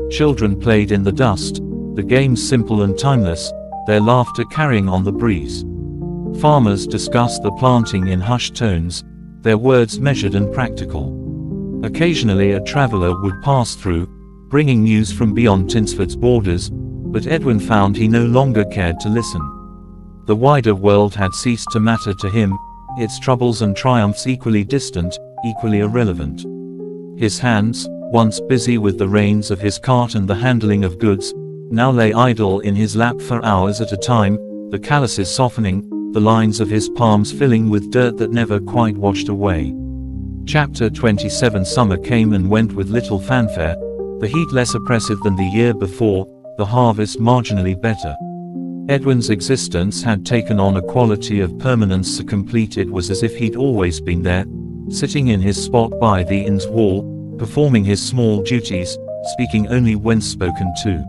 Children played in the dust, the games simple and timeless, their laughter carrying on the breeze. Farmers discussed the planting in hushed tones, their words measured and practical. Occasionally a traveler would pass through, bringing news from beyond Tinsford's borders, but Edwin found he no longer cared to listen. The wider world had ceased to matter to him, its troubles and triumphs equally distant, equally irrelevant. His hands, once busy with the reins of his cart and the handling of goods, now lay idle in his lap for hours at a time, the calluses softening, the lines of his palms filling with dirt that never quite washed away. Chapter 27. Summer came and went with little fanfare, the heat less oppressive than the year before, the harvest marginally better. Edwin's existence had taken on a quality of permanence so complete it was as if he'd always been there, sitting in his spot by the inn's wall, performing his small duties, speaking only when spoken to.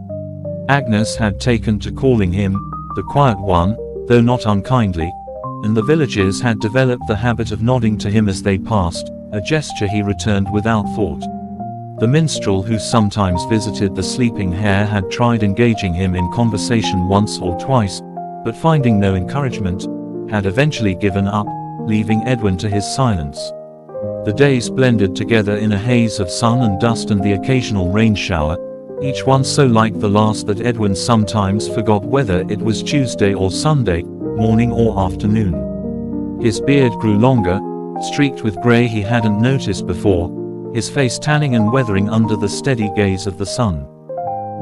Agnes had taken to calling him the quiet one, though not unkindly, and the villagers had developed the habit of nodding to him as they passed, a gesture he returned without thought. The minstrel who sometimes visited the sleeping hare had tried engaging him in conversation once or twice, but finding no encouragement, had eventually given up, leaving Edwin to his silence. The days blended together in a haze of sun and dust and the occasional rain shower, each one so like the last that Edwin sometimes forgot whether it was Tuesday or Sunday, morning or afternoon. His beard grew longer, streaked with grey he hadn't noticed before, his face tanning and weathering under the steady gaze of the sun.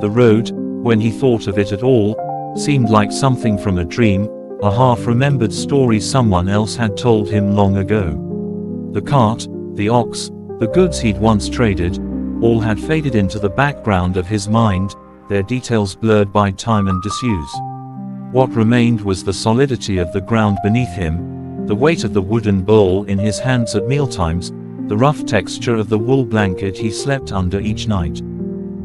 The road, when he thought of it at all, seemed like something from a dream, a half-remembered story someone else had told him long ago. The cart, the ox, the goods he'd once traded, all had faded into the background of his mind, their details blurred by time and disuse. What remained was the solidity of the ground beneath him, the weight of the wooden bowl in his hands at mealtimes, the rough texture of the wool blanket he slept under each night.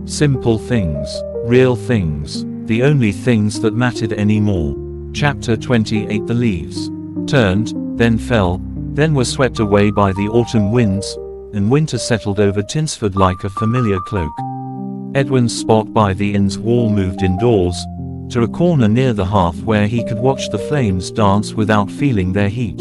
Simple things, real things, the only things that mattered anymore. Chapter 28. The leaves turned, then fell, then were swept away by the autumn winds, and winter settled over Tinsford like a familiar cloak. Edwin's spot by the inn's wall moved indoors, to a corner near the hearth where he could watch the flames dance without feeling their heat.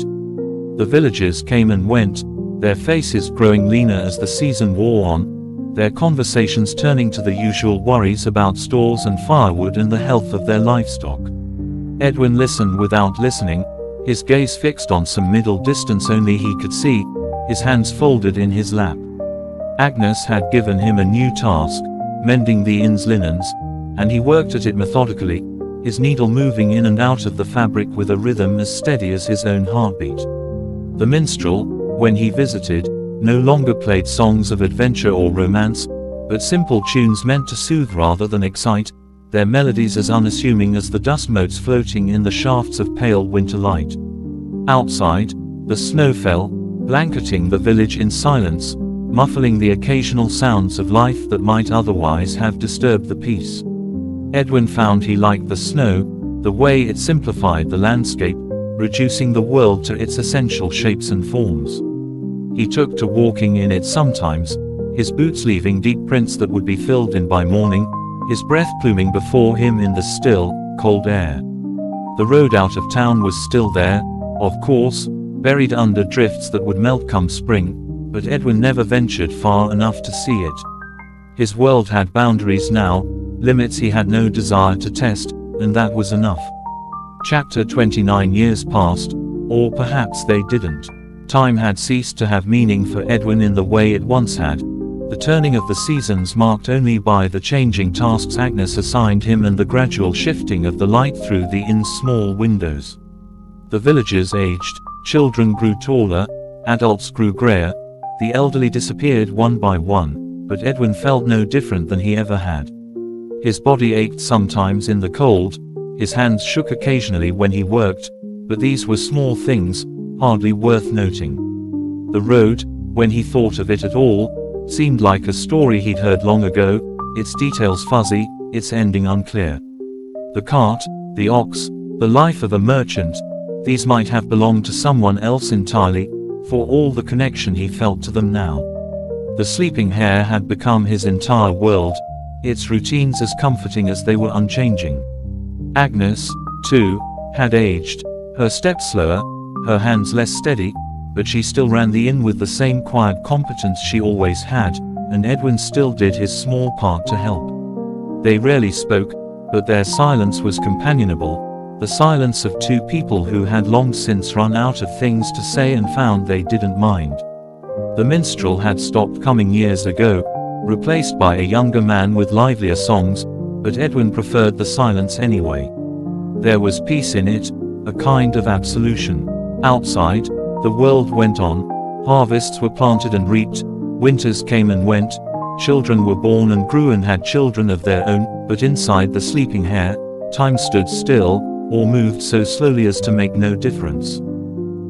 The villagers came and went, their faces growing leaner as the season wore on, their conversations turning to the usual worries about stores and firewood and the health of their livestock. Edwin listened without listening, his gaze fixed on some middle distance only he could see, his hands folded in his lap. Agnes had given him a new task, mending the inn's linens, and he worked at it methodically, his needle moving in and out of the fabric with a rhythm as steady as his own heartbeat. The minstrel, when he visited, no longer played songs of adventure or romance, but simple tunes meant to soothe rather than excite, their melodies as unassuming as the dust motes floating in the shafts of pale winter light. Outside, the snow fell, blanketing the village in silence, muffling the occasional sounds of life that might otherwise have disturbed the peace. Edwin found he liked the snow, the way it simplified the landscape, reducing the world to its essential shapes and forms. He took to walking in it sometimes, his boots leaving deep prints that would be filled in by morning, his breath pluming before him in the still, cold air. The road out of town was still there, of course, buried under drifts that would melt come spring, but Edwin never ventured far enough to see it. His world had boundaries now, limits he had no desire to test, and that was enough. Chapter 29. Years passed, or perhaps they didn't. Time had ceased to have meaning for Edwin in the way it once had, the turning of the seasons marked only by the changing tasks Agnes assigned him and the gradual shifting of the light through the inn's small windows. The villagers aged, children grew taller, adults grew grayer, the elderly disappeared one by one, but Edwin felt no different than he ever had. His body ached sometimes in the cold, his hands shook occasionally when he worked, but these were small things, hardly worth noting. The road, when he thought of it at all, seemed like a story he'd heard long ago, its details fuzzy, its ending unclear. The cart, the ox, the life of a merchant, these might have belonged to someone else entirely, for all the connection he felt to them now. The sleeping hare had become his entire world, its routines as comforting as they were unchanging. Agnes, too, had aged, her steps slower, her hands less steady, but she still ran the inn with the same quiet competence she always had, and Edwin still did his small part to help. They rarely spoke, but their silence was companionable, the silence of two people who had long since run out of things to say and found they didn't mind. The minstrel had stopped coming years ago, replaced by a younger man with livelier songs, but Edwin preferred the silence anyway. There was peace in it, a kind of absolution. Outside, the world went on, harvests were planted and reaped, winters came and went, children were born and grew and had children of their own, but inside the sleeping hare, time stood still, or moved so slowly as to make no difference.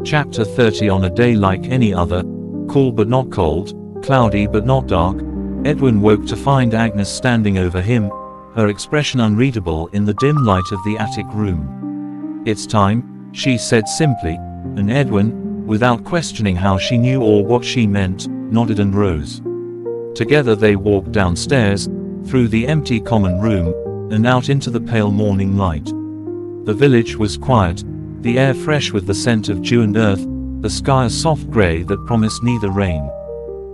Chapter 30. On a day like any other, cool but not cold, cloudy but not dark, Edwin woke to find Agnes standing over him, her expression unreadable in the dim light of the attic room. "It's time," she said simply, and Edwin, without questioning how she knew or what she meant, nodded and rose. Together they walked downstairs, through the empty common room, and out into the pale morning light. The village was quiet, the air fresh with the scent of dew and earth, the sky a soft grey that promised neither rain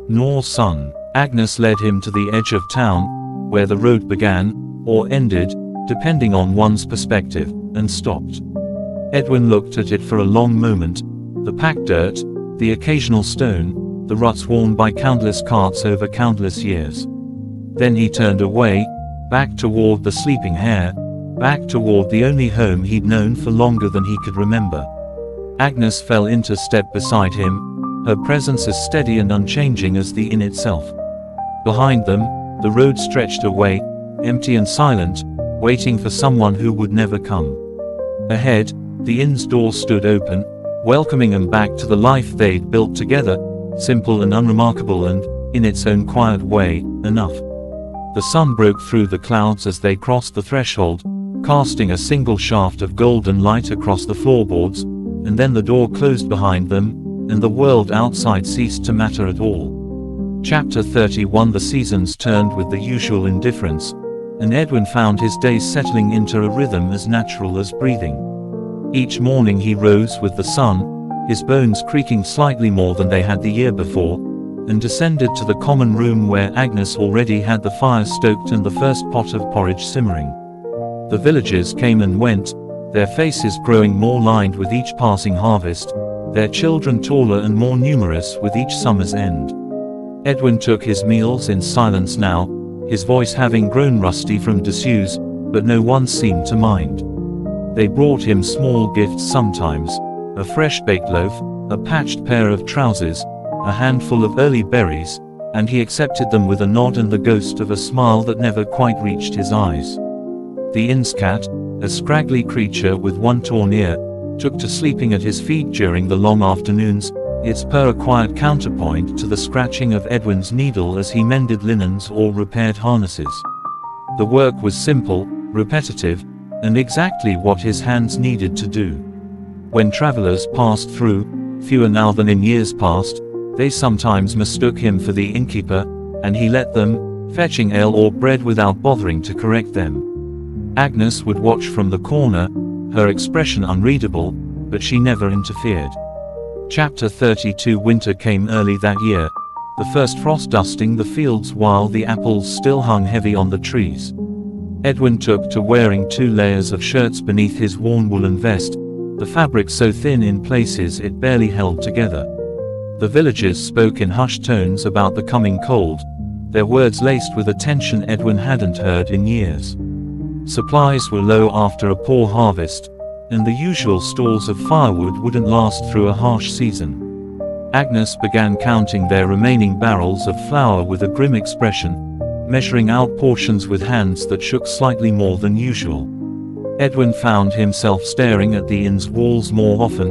nor sun. Agnes led him to the edge of town, where the road began, or ended, depending on one's perspective, and stopped. Edwin looked at it for a long moment, the packed dirt, the occasional stone, the ruts worn by countless carts over countless years. Then he turned away, back toward the sleeping hare, back toward the only home he'd known for longer than he could remember. Agnes fell into step beside him, her presence as steady and unchanging as the inn itself. Behind them, the road stretched away, empty and silent, waiting for someone who would never come. Ahead, the inn's door stood open, welcoming them back to the life they'd built together, simple and unremarkable and, in its own quiet way, enough. The sun broke through the clouds as they crossed the threshold, casting a single shaft of golden light across the floorboards, and then the door closed behind them, and the world outside ceased to matter at all. Chapter 31. The seasons turned with the usual indifference, and Edwin found his days settling into a rhythm as natural as breathing. Each morning he rose with the sun, his bones creaking slightly more than they had the year before, and descended to the common room where Agnes already had the fire stoked and the first pot of porridge simmering. The villagers came and went, their faces growing more lined with each passing harvest, their children taller and more numerous with each summer's end. Edwin took his meals in silence now, his voice having grown rusty from disuse, but no one seemed to mind. They brought him small gifts sometimes, a fresh baked loaf, a patched pair of trousers, a handful of early berries, and he accepted them with a nod and the ghost of a smile that never quite reached his eyes. The inn's cat, a scraggly creature with one torn ear, took to sleeping at his feet during the long afternoons, its purr a quiet counterpoint to the scratching of Edwin's needle as he mended linens or repaired harnesses. The work was simple, repetitive, and exactly what his hands needed to do. When travelers passed through, fewer now than in years past, they sometimes mistook him for the innkeeper, and he let them, fetching ale or bread without bothering to correct them. Agnes would watch from the corner, her expression unreadable, but she never interfered. Chapter 32. Winter came early that year, the first frost dusting the fields while the apples still hung heavy on the trees. Edwin took to wearing 2 layers of shirts beneath his worn woolen vest, the fabric so thin in places it barely held together. The villagers spoke in hushed tones about the coming cold, their words laced with a tension Edwin hadn't heard in years. Supplies were low after a poor harvest, and the usual stores of firewood wouldn't last through a harsh season. Agnes began counting their remaining barrels of flour with a grim expression, measuring out portions with hands that shook slightly more than usual. Edwin found himself staring at the inn's walls more often,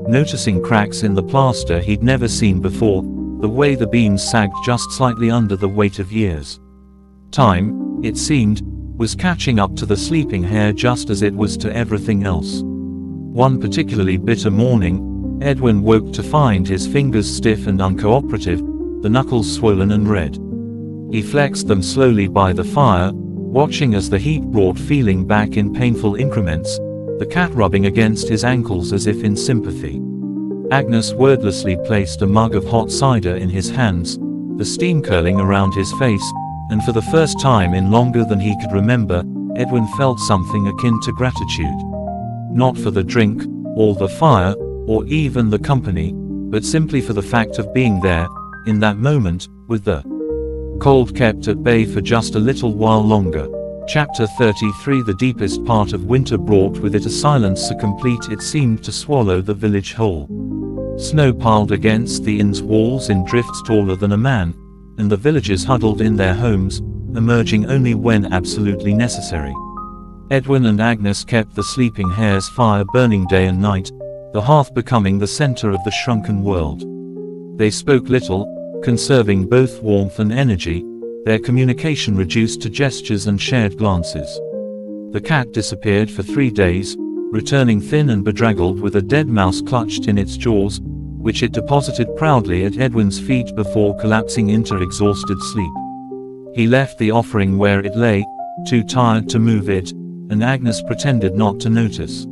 noticing cracks in the plaster he'd never seen before, the way the beams sagged just slightly under the weight of years. Time, it seemed, was catching up to the sleeping hare just as it was to everything else. One particularly bitter morning, Edwin woke to find his fingers stiff and uncooperative, the knuckles swollen and red. He flexed them slowly by the fire, watching as the heat brought feeling back in painful increments, the cat rubbing against his ankles as if in sympathy. Agnes wordlessly placed a mug of hot cider in his hands, the steam curling around his face, and for the first time in longer than he could remember, Edwin felt something akin to gratitude. not for the drink, or the fire, or even the company, but simply for the fact of being there, in that moment, with the cold kept at bay for just a little while longer. Chapter 33. The deepest part of winter brought with it a silence so complete it seemed to swallow the village whole. Snow piled against the inn's walls in drifts taller than a man, and the villagers huddled in their homes, emerging only when absolutely necessary. Edwin and Agnes kept the sleeping hare's fire burning day and night, the hearth becoming the center of the shrunken world. They spoke little, conserving both warmth and energy, their communication reduced to gestures and shared glances. The cat disappeared for 3 days, returning thin and bedraggled with a dead mouse clutched in its jaws, which it deposited proudly at Edwin's feet before collapsing into exhausted sleep. He left the offering where it lay, too tired to move it, and Agnes pretended not to notice.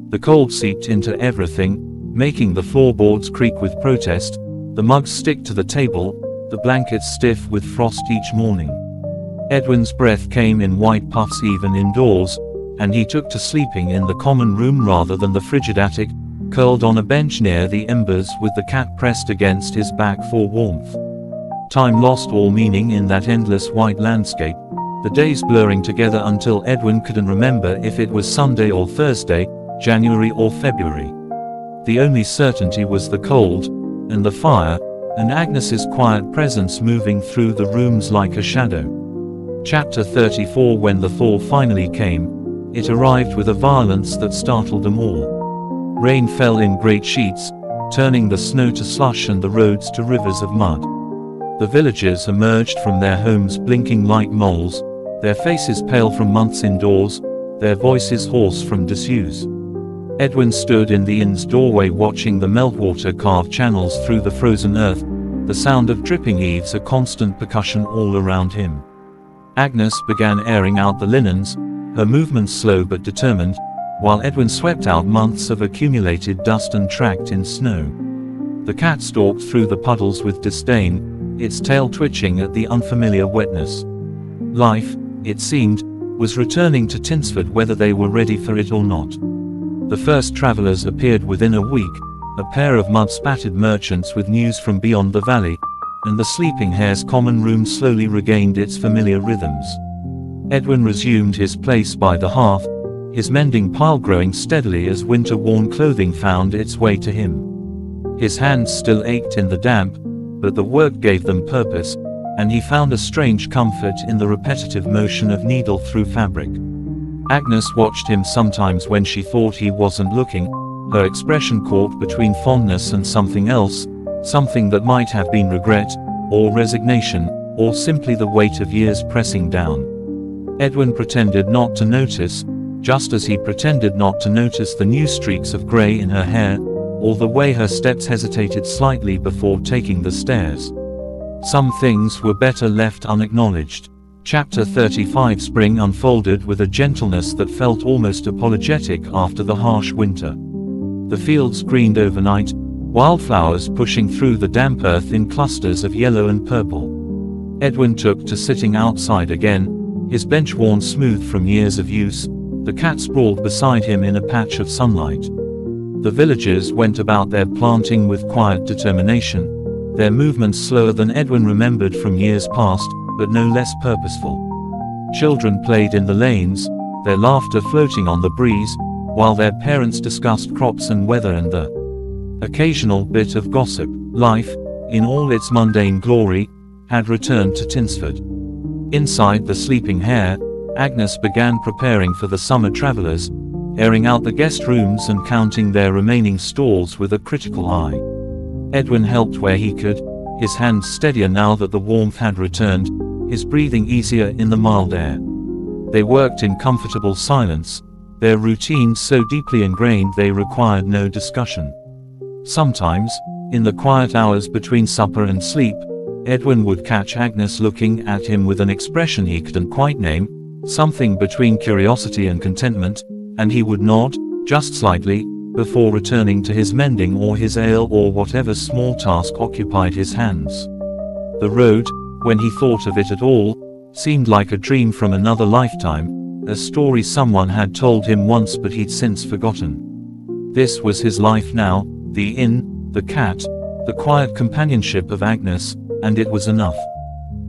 The cold seeped into everything, making the floorboards creak with protest, the mugs stick to the table, the blankets stiff with frost each morning. Edwin's breath came in white puffs even indoors, and he took to sleeping in the common room rather than the frigid attic, curled on a bench near the embers with the cat pressed against his back for warmth. Time lost all meaning in that endless white landscape, the days blurring together until Edwin couldn't remember if it was Sunday or Thursday, January or February. The only certainty was the cold, and the fire, and Agnes's quiet presence moving through the rooms like a shadow. Chapter 34. When the thaw finally came, it arrived with a violence that startled them all. Rain fell in great sheets, turning the snow to slush and the roads to rivers of mud. The villagers emerged from their homes blinking like moles, their faces pale from months indoors, their voices hoarse from disuse. Edwin stood in the inn's doorway watching the meltwater carve channels through the frozen earth, the sound of dripping eaves a constant percussion all around him. Agnes began airing out the linens, her movements slow but determined, while Edwin swept out months of accumulated dust and tracked in snow. The cat stalked through the puddles with disdain, its tail twitching at the unfamiliar wetness. Life, it seemed, was returning to Tinsford whether they were ready for it or not. The first travelers appeared within a week, a pair of mud-spattered merchants with news from beyond the valley, and the sleeping hare's common room slowly regained its familiar rhythms. Edwin resumed his place by the hearth, his mending pile growing steadily as winter-worn clothing found its way to him. His hands still ached in the damp, but the work gave them purpose, and he found a strange comfort in the repetitive motion of needle through fabric. Agnes watched him sometimes when she thought he wasn't looking, her expression caught between fondness and something else, something that might have been regret, or resignation, or simply the weight of years pressing down. Edwin pretended not to notice, just as he pretended not to notice the new streaks of grey in her hair, or the way her steps hesitated slightly before taking the stairs. Some things were better left unacknowledged. Chapter 35. Spring unfolded with a gentleness that felt almost apologetic after the harsh winter. The fields greened overnight, wildflowers pushing through the damp earth in clusters of yellow and purple. Edwin took to sitting outside again, his bench worn smooth from years of use, the cat sprawled beside him in a patch of sunlight. The villagers went about their planting with quiet determination, their movements slower than Edwin remembered from years past, but no less purposeful. Children played in the lanes, their laughter floating on the breeze, while their parents discussed crops and weather and the occasional bit of gossip. Life, in all its mundane glory, had returned to Tinsford. Inside the sleeping hare, Agnes began preparing for the summer travelers, airing out the guest rooms and counting their remaining stalls with a critical eye. Edwin helped where he could, his hands steadier now that the warmth had returned, his breathing easier in the mild air. They worked in comfortable silence, their routines so deeply ingrained they required no discussion. Sometimes, in the quiet hours between supper and sleep, Edwin would catch Agnes looking at him with an expression he couldn't quite name, something between curiosity and contentment, and he would nod, just slightly, before returning to his mending or his ale or whatever small task occupied his hands. The road, when he thought of it at all, seemed like a dream from another lifetime, a story someone had told him once but he'd since forgotten. This was his life now, the inn, the cat, the quiet companionship of Agnes, and it was enough.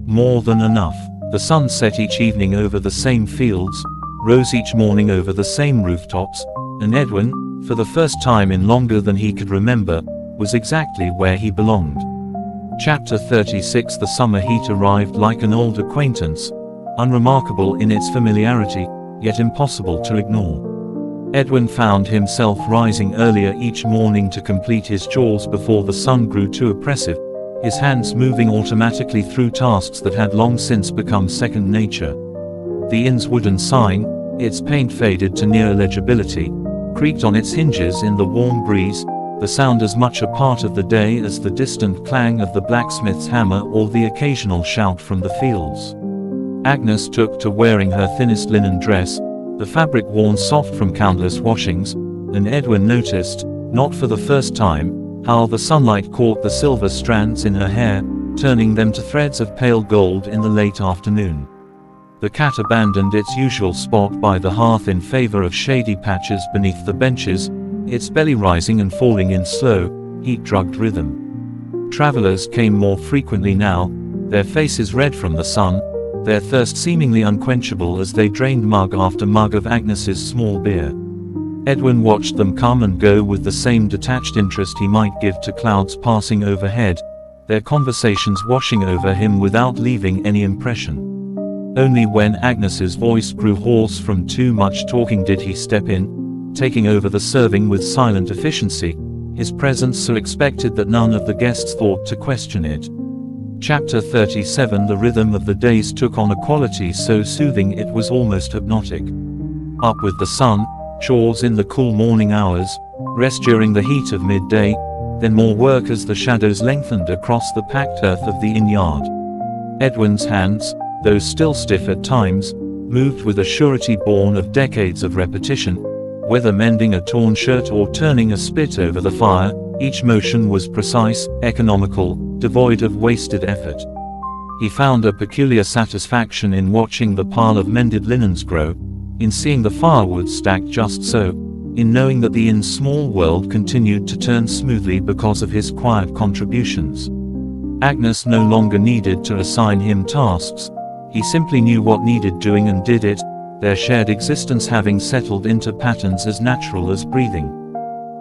More than enough. The sun set each evening over the same fields, rose each morning over the same rooftops, and Edwin, for the first time in longer than he could remember, was exactly where he belonged. Chapter 36. The summer heat arrived like an old acquaintance, unremarkable in its familiarity, yet impossible to ignore. Edwin found himself rising earlier each morning to complete his chores before the sun grew too oppressive, his hands moving automatically through tasks that had long since become second nature. The inn's wooden sign, its paint faded to near illegibility, creaked on its hinges in the warm breeze, the sound as much a part of the day as the distant clang of the blacksmith's hammer or the occasional shout from the fields. Agnes took to wearing her thinnest linen dress, the fabric worn soft from countless washings, and Edwin noticed, not for the first time, how the sunlight caught the silver strands in her hair, turning them to threads of pale gold in the late afternoon. The cat abandoned its usual spot by the hearth in favor of shady patches beneath the benches, its belly rising and falling in slow, heat-drugged rhythm. Travelers came more frequently now, their faces red from the sun, their thirst seemingly unquenchable as they drained mug after mug of Agnes's small beer. Edwin watched them come and go with the same detached interest he might give to clouds passing overhead, their conversations washing over him without leaving any impression. Only when Agnes's voice grew hoarse from too much talking did he step in, taking over the serving with silent efficiency, his presence so expected that none of the guests thought to question it. Chapter 37. The rhythm of the days took on a quality so soothing it was almost hypnotic. Up with the sun, chores in the cool morning hours, rest during the heat of midday, then more work as the shadows lengthened across the packed earth of the inn yard. Edwin's hands, though still stiff at times, moved with a surety born of decades of repetition, whether mending a torn shirt or turning a spit over the fire. Each motion was precise, economical, devoid of wasted effort. He found a peculiar satisfaction in watching the pile of mended linens grow, in seeing the firewood stacked just so, in knowing that the inn's small world continued to turn smoothly because of his quiet contributions. Agnes no longer needed to assign him tasks, he simply knew what needed doing and did it, their shared existence having settled into patterns as natural as breathing.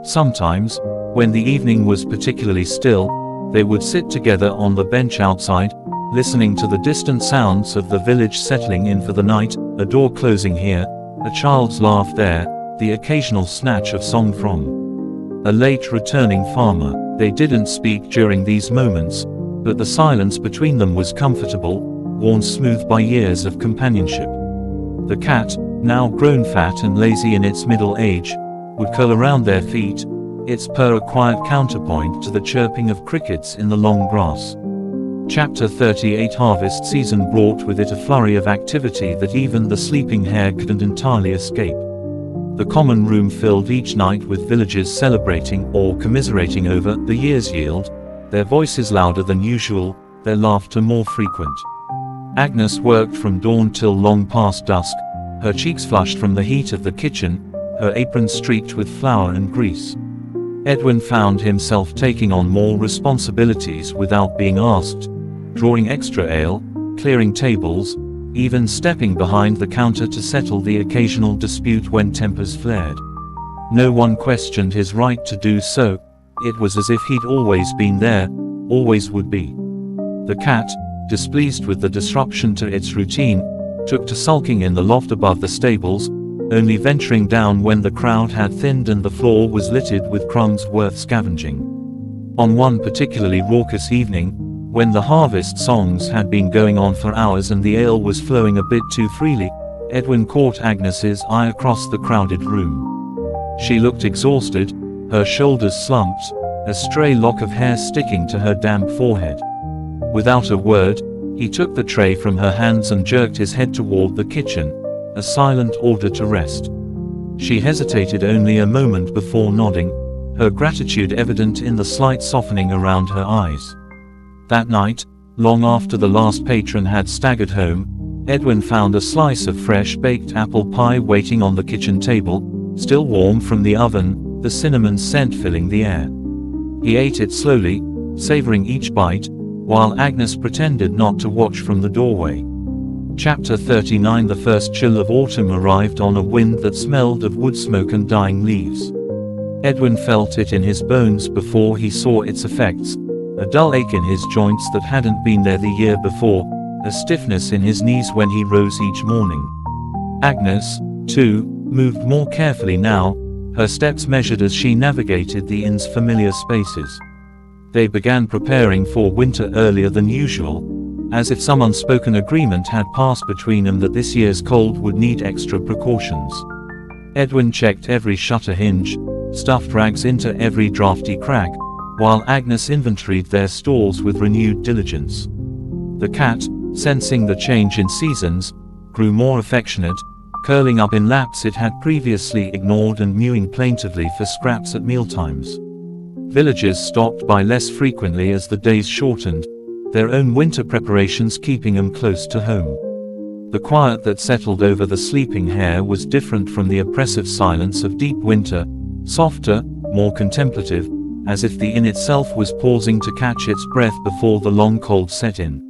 Sometimes, when the evening was particularly still, they would sit together on the bench outside, listening to the distant sounds of the village settling in for the night, a door closing here, a child's laugh there, the occasional snatch of song from a late returning farmer. They didn't speak during these moments, but the silence between them was comfortable, worn smooth by years of companionship. The cat, now grown fat and lazy in its middle age, would curl around their feet, its purr a quiet counterpoint to the chirping of crickets in the long grass. Chapter 38. Harvest season brought with it a flurry of activity that even the sleeping hare couldn't entirely escape. The common room filled each night with villagers celebrating or commiserating over the year's yield, their voices louder than usual, their laughter more frequent. Agnes worked from dawn till long past dusk, her cheeks flushed from the heat of the kitchen, her apron streaked with flour and grease. Edwin found himself taking on more responsibilities without being asked, drawing extra ale, clearing tables, even stepping behind the counter to settle the occasional dispute when tempers flared. No one questioned his right to do so, it was as if he'd always been there, always would be. The cat, displeased with the disruption to its routine, took to sulking in the loft above the stables, only venturing down when the crowd had thinned and the floor was littered with crumbs worth scavenging. On one particularly raucous evening, when the harvest songs had been going on for hours and the ale was flowing a bit too freely, Edwin caught Agnes's eye across the crowded room. She looked exhausted, her shoulders slumped, a stray lock of hair sticking to her damp forehead. Without a word, he took the tray from her hands and jerked his head toward the kitchen, a silent order to rest. She hesitated only a moment before nodding, her gratitude evident in the slight softening around her eyes. That night, long after the last patron had staggered home, Edwin found a slice of fresh baked apple pie waiting on the kitchen table, still warm from the oven, the cinnamon scent filling the air. He ate it slowly, savoring each bite, while Agnes pretended not to watch from the doorway. Chapter 39. The first chill of autumn arrived on a wind that smelled of wood smoke and dying leaves. Edwin felt it in his bones before he saw its effects, a dull ache in his joints that hadn't been there the year before, a stiffness in his knees when he rose each morning. Agnes, too, moved more carefully now, her steps measured as she navigated the inn's familiar spaces. They began preparing for winter earlier than usual, as if some unspoken agreement had passed between them that this year's cold would need extra precautions. Edwin checked every shutter hinge, stuffed rags into every drafty crack, while Agnes inventoried their stalls with renewed diligence. The cat, sensing the change in seasons, grew more affectionate, curling up in laps it had previously ignored and mewing plaintively for scraps at mealtimes. Villagers stopped by less frequently as the days shortened, their own winter preparations keeping them close to home. The quiet that settled over the sleeping hare was different from the oppressive silence of deep winter, softer, more contemplative, as if the inn itself was pausing to catch its breath before the long cold set in.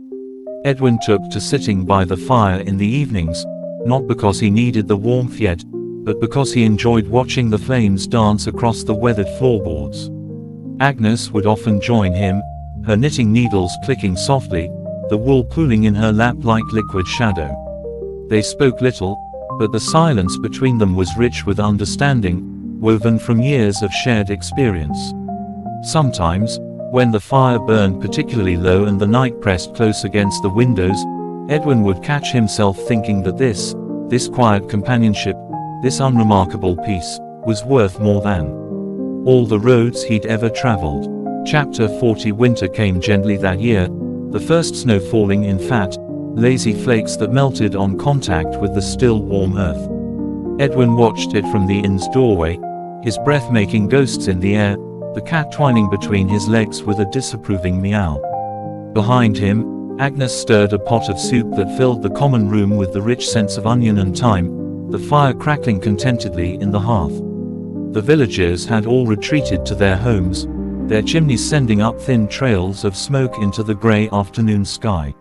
Edwin took to sitting by the fire in the evenings, not because he needed the warmth yet, but because he enjoyed watching the flames dance across the weathered floorboards. Agnes would often join him, her knitting needles clicking softly, the wool pooling in her lap like liquid shadow. They spoke little, but the silence between them was rich with understanding, woven from years of shared experience. Sometimes, when the fire burned particularly low and the night pressed close against the windows, Edwin would catch himself thinking that this quiet companionship, this unremarkable peace, was worth more than all the roads he'd ever traveled. Chapter 40. Winter came gently that year, the first snow falling in fat, lazy flakes that melted on contact with the still warm earth. Edwin watched it from the inn's doorway, his breath making ghosts in the air, the cat twining between his legs with a disapproving meow. Behind him, Agnes stirred a pot of soup that filled the common room with the rich scents of onion and thyme, the fire crackling contentedly in the hearth. The villagers had all retreated to their homes, their chimneys sending up thin trails of smoke into the grey afternoon sky.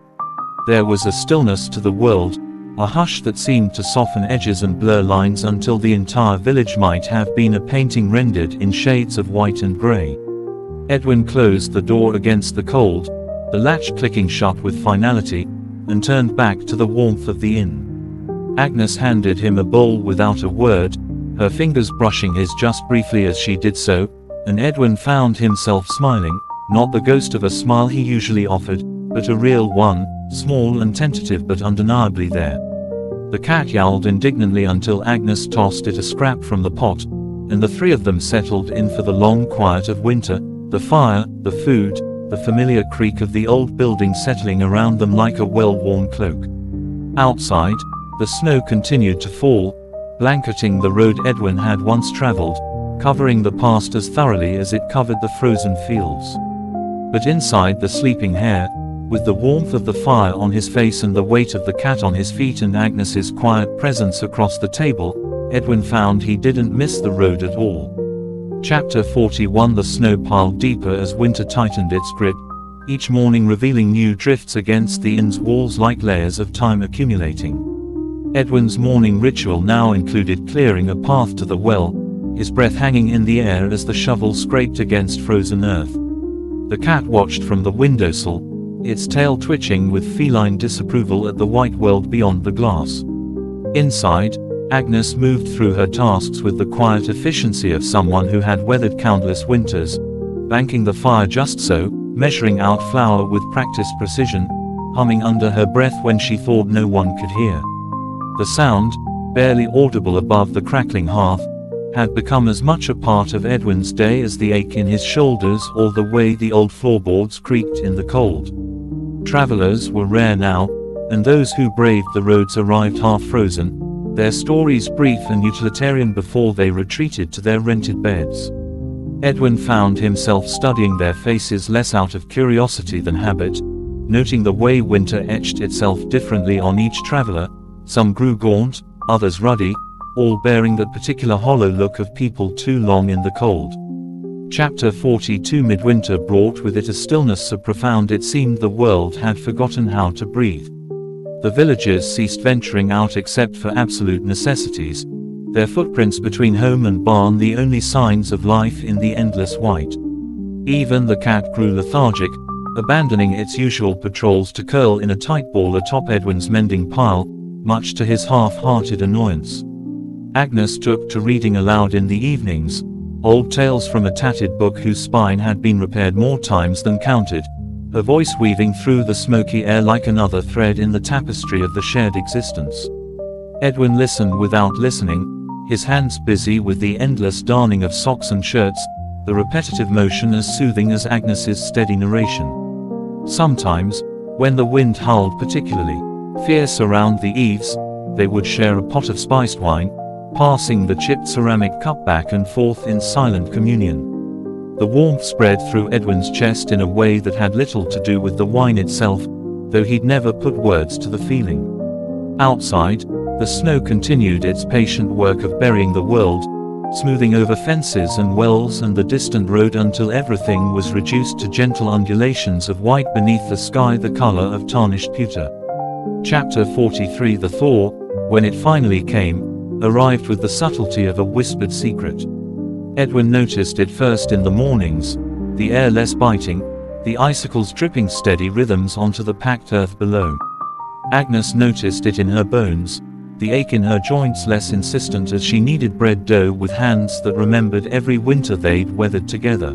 There was a stillness to the world, a hush that seemed to soften edges and blur lines until the entire village might have been a painting rendered in shades of white and grey. Edwin closed the door against the cold, the latch clicking shut with finality, and turned back to the warmth of the inn. Agnes handed him a bowl without a word, her fingers brushing his just briefly as she did so, and Edwin found himself smiling, not the ghost of a smile he usually offered, but a real one, small and tentative but undeniably there. The cat yowled indignantly until Agnes tossed it a scrap from the pot, and the three of them settled in for the long quiet of winter, the fire, the food, the familiar creak of the old building settling around them like a well-worn cloak. Outside, the snow continued to fall, blanketing the road Edwin had once traveled, covering the past as thoroughly as it covered the frozen fields. But inside the sleeping hare, with the warmth of the fire on his face and the weight of the cat on his feet and Agnes's quiet presence across the table, Edwin found he didn't miss the road at all. Chapter 41. The snow piled deeper as winter tightened its grip, each morning revealing new drifts against the inn's walls like layers of time accumulating. Edwin's morning ritual now included clearing a path to the well, his breath hanging in the air as the shovel scraped against frozen earth. The cat watched from the windowsill, its tail twitching with feline disapproval at the white world beyond the glass. Inside, Agnes moved through her tasks with the quiet efficiency of someone who had weathered countless winters, banking the fire just so, measuring out flour with practiced precision, humming under her breath when she thought no one could hear. The sound, barely audible above the crackling hearth, had become as much a part of Edwin's day as the ache in his shoulders or the way the old floorboards creaked in the cold. Travelers were rare now, and those who braved the roads arrived half-frozen, their stories brief and utilitarian before they retreated to their rented beds. Edwin found himself studying their faces less out of curiosity than habit, noting the way winter etched itself differently on each traveler. Some grew gaunt, others ruddy, all bearing that particular hollow look of people too long in the cold. Chapter 42. Midwinter brought with it a stillness so profound it seemed the world had forgotten how to breathe. The villagers ceased venturing out except for absolute necessities, their footprints between home and barn the only signs of life in the endless white. Even the cat grew lethargic, abandoning its usual patrols to curl in a tight ball atop Edwin's mending pile, much to his half-hearted annoyance. Agnes took to reading aloud in the evenings, old tales from a tattered book whose spine had been repaired more times than counted, her voice weaving through the smoky air like another thread in the tapestry of the shared existence. Edwin listened without listening, his hands busy with the endless darning of socks and shirts, the repetitive motion as soothing as Agnes's steady narration. Sometimes, when the wind howled particularly fierce around the eaves, they would share a pot of spiced wine, passing the chipped ceramic cup back and forth in silent communion. The warmth spread through Edwin's chest in a way that had little to do with the wine itself, though he'd never put words to the feeling. Outside, the snow continued its patient work of burying the world, smoothing over fences and wells and the distant road until everything was reduced to gentle undulations of white beneath the sky the color of tarnished pewter. Chapter 43. The thaw, when it finally came, arrived with the subtlety of a whispered secret. Edwin noticed it first in the mornings, the air less biting, the icicles dripping steady rhythms onto the packed earth below. Agnes noticed it in her bones, the ache in her joints less insistent as she kneaded bread dough with hands that remembered every winter they'd weathered together.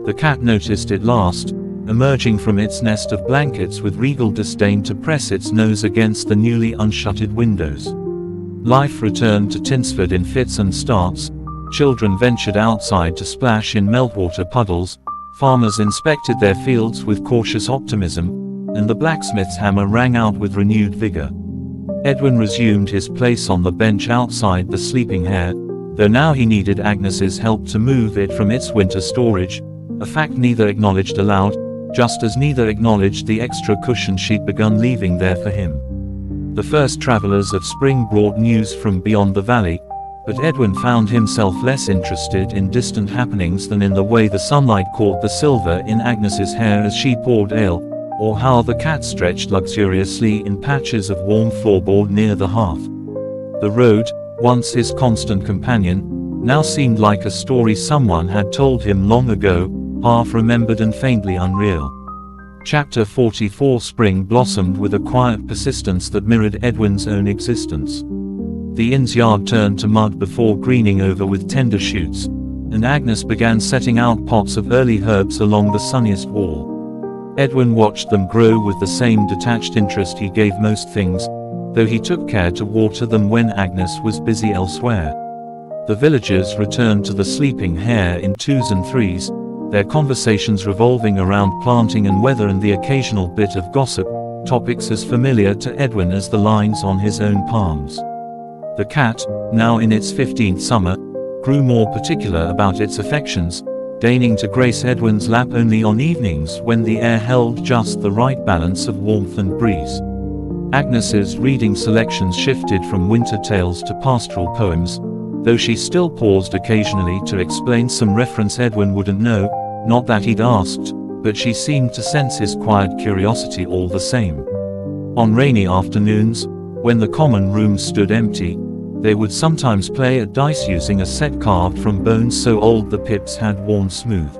The cat noticed it last, emerging from its nest of blankets with regal disdain to press its nose against the newly unshuttered windows. Life returned to Tinsford in fits and starts, children ventured outside to splash in meltwater puddles, farmers inspected their fields with cautious optimism, and the blacksmith's hammer rang out with renewed vigor. Edwin resumed his place on the bench outside the sleeping hare, though now he needed Agnes's help to move it from its winter storage, a fact neither acknowledged aloud, just as neither acknowledged the extra cushion she'd begun leaving there for him. The first travelers of spring brought news from beyond the valley, but Edwin found himself less interested in distant happenings than in the way the sunlight caught the silver in Agnes's hair as she poured ale, or how the cat stretched luxuriously in patches of warm floorboard near the hearth. The road, once his constant companion, now seemed like a story someone had told him long ago, half-remembered and faintly unreal. Chapter 44. Spring blossomed with a quiet persistence that mirrored Edwin's own existence. The inn's yard turned to mud before greening over with tender shoots, and Agnes began setting out pots of early herbs along the sunniest wall. Edwin watched them grow with the same detached interest he gave most things, though he took care to water them when Agnes was busy elsewhere. The villagers returned to the sleeping hare in twos and threes, their conversations revolving around planting and weather and the occasional bit of gossip, topics as familiar to Edwin as the lines on his own palms. The cat, now in its 15th summer, grew more particular about its affections, deigning to grace Edwin's lap only on evenings when the air held just the right balance of warmth and breeze. Agnes's reading selections shifted from winter tales to pastoral poems, though she still paused occasionally to explain some reference Edwin wouldn't know, not that he'd asked, but she seemed to sense his quiet curiosity all the same. On rainy afternoons, when the common room stood empty, they would sometimes play at dice using a set carved from bones so old the pips had worn smooth.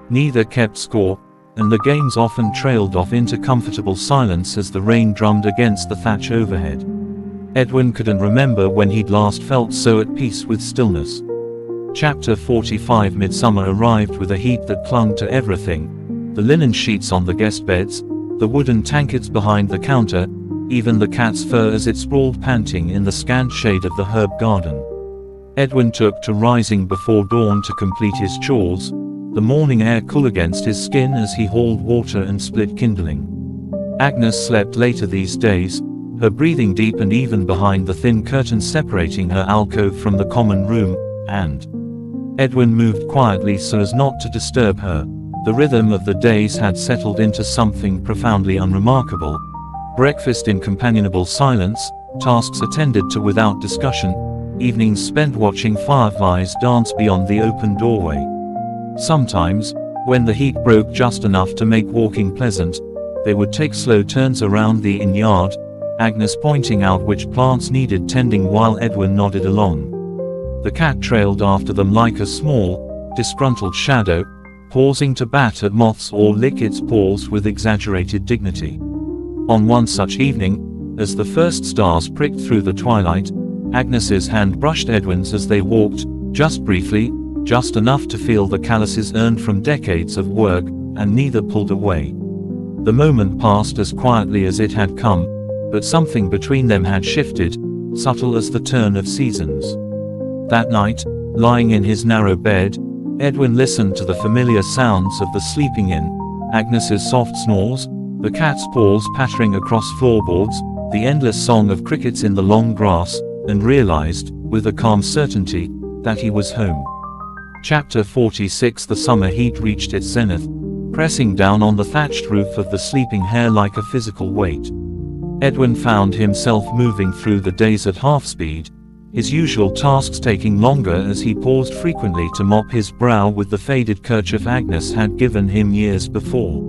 Neither kept score, and the games often trailed off into comfortable silence as the rain drummed against the thatch overhead. Edwin couldn't remember when he'd last felt so at peace with stillness. Chapter 45. Midsummer arrived with a heat that clung to everything, the linen sheets on the guest beds, the wooden tankards behind the counter, even the cat's fur as it sprawled panting in the scant shade of the herb garden. Edwin took to rising before dawn to complete his chores, the morning air cool against his skin as he hauled water and split kindling. Agnes slept later these days, her breathing deep and even behind the thin curtains separating her alcove from the common room, and Edwin moved quietly so as not to disturb her, The rhythm of the days had settled into something profoundly unremarkable. Breakfast in companionable silence, tasks attended to without discussion, evenings spent watching fireflies dance beyond the open doorway. Sometimes, when the heat broke just enough to make walking pleasant, they would take slow turns around the inn yard, Agnes pointing out which plants needed tending while Edwin nodded along. The cat trailed after them like a small, disgruntled shadow, pausing to bat at moths or lick its paws with exaggerated dignity. On one such evening, as the first stars pricked through the twilight, Agnes's hand brushed Edwin's as they walked, just briefly, just enough to feel the calluses earned from decades of work, and neither pulled away. The moment passed as quietly as it had come, but something between them had shifted, subtle as the turn of seasons. That night, lying in his narrow bed, Edwin listened to the familiar sounds of the sleeping inn, Agnes's soft snores, the cat's paws pattering across floorboards, the endless song of crickets in the long grass, and realized, with a calm certainty, that he was home. Chapter 46. The summer heat reached its zenith, pressing down on the thatched roof of the sleeping hare like a physical weight. Edwin found himself moving through the days at half speed, his usual tasks taking longer as he paused frequently to mop his brow with the faded kerchief Agnes had given him years before.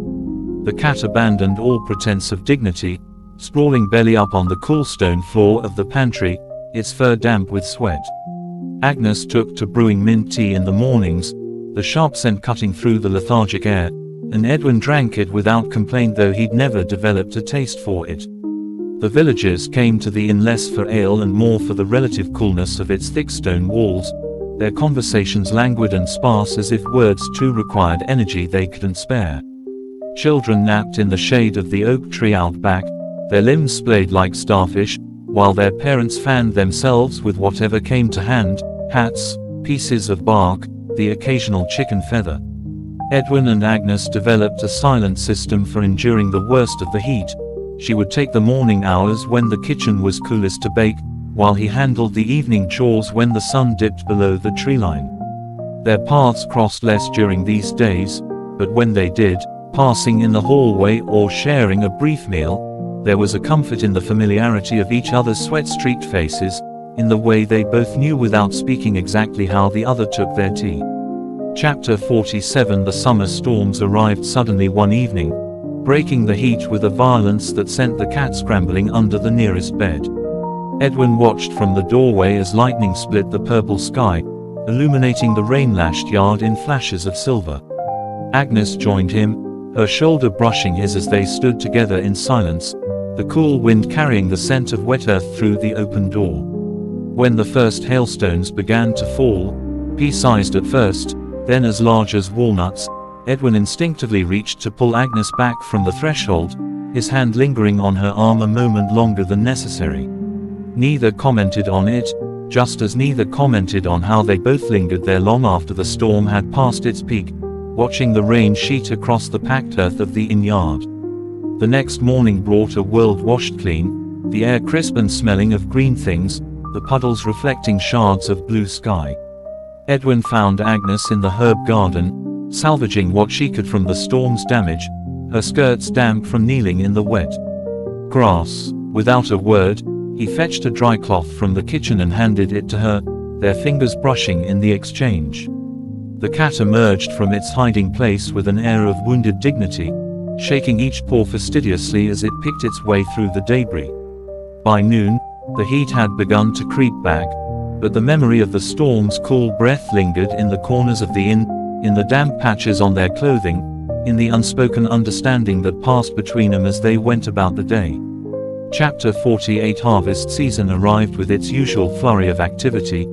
The cat abandoned all pretense of dignity, sprawling belly up on the cool stone floor of the pantry, its fur damp with sweat. Agnes took to brewing mint tea in the mornings, the sharp scent cutting through the lethargic air, and Edwin drank it without complaint, though he'd never developed a taste for it. The villagers came to the inn less for ale and more for the relative coolness of its thick stone walls, their conversations languid and sparse as if words too required energy they couldn't spare. Children napped in the shade of the oak tree out back, their limbs splayed like starfish, while their parents fanned themselves with whatever came to hand, hats, pieces of bark, the occasional chicken feather. Edwin and Agnes developed a silent system for enduring the worst of the heat. She would take the morning hours when the kitchen was coolest to bake, while he handled the evening chores when the sun dipped below the treeline. Their paths crossed less during these days, but when they did, passing in the hallway or sharing a brief meal, there was a comfort in the familiarity of each other's sweat-streaked faces, in the way they both knew without speaking exactly how the other took their tea. Chapter 47. The summer storms arrived suddenly one evening, breaking the heat with a violence that sent the cat scrambling under the nearest bed. Edwin watched from the doorway as lightning split the purple sky, illuminating the rain-lashed yard in flashes of silver. Agnes joined him, her shoulder brushing his as they stood together in silence, the cool wind carrying the scent of wet earth through the open door. When the first hailstones began to fall, pea-sized at first, then as large as walnuts, Edwin instinctively reached to pull Agnes back from the threshold, his hand lingering on her arm a moment longer than necessary. Neither commented on it, just as neither commented on how they both lingered there long after the storm had passed its peak, watching the rain sheet across the packed earth of the inn yard. The next morning brought a world washed clean, the air crisp and smelling of green things, the puddles reflecting shards of blue sky. Edwin found Agnes in the herb garden, salvaging what she could from the storm's damage, her skirts damp from kneeling in the wet grass. Without a word, he fetched a dry cloth from the kitchen and handed it to her, their fingers brushing in the exchange. The cat emerged from its hiding place with an air of wounded dignity, shaking each paw fastidiously as it picked its way through the debris. By noon, the heat had begun to creep back, but the memory of the storm's cool breath lingered in the corners of the inn, in the damp patches on their clothing, in the unspoken understanding that passed between them as they went about the day. Chapter 48. Harvest season arrived with its usual flurry of activity,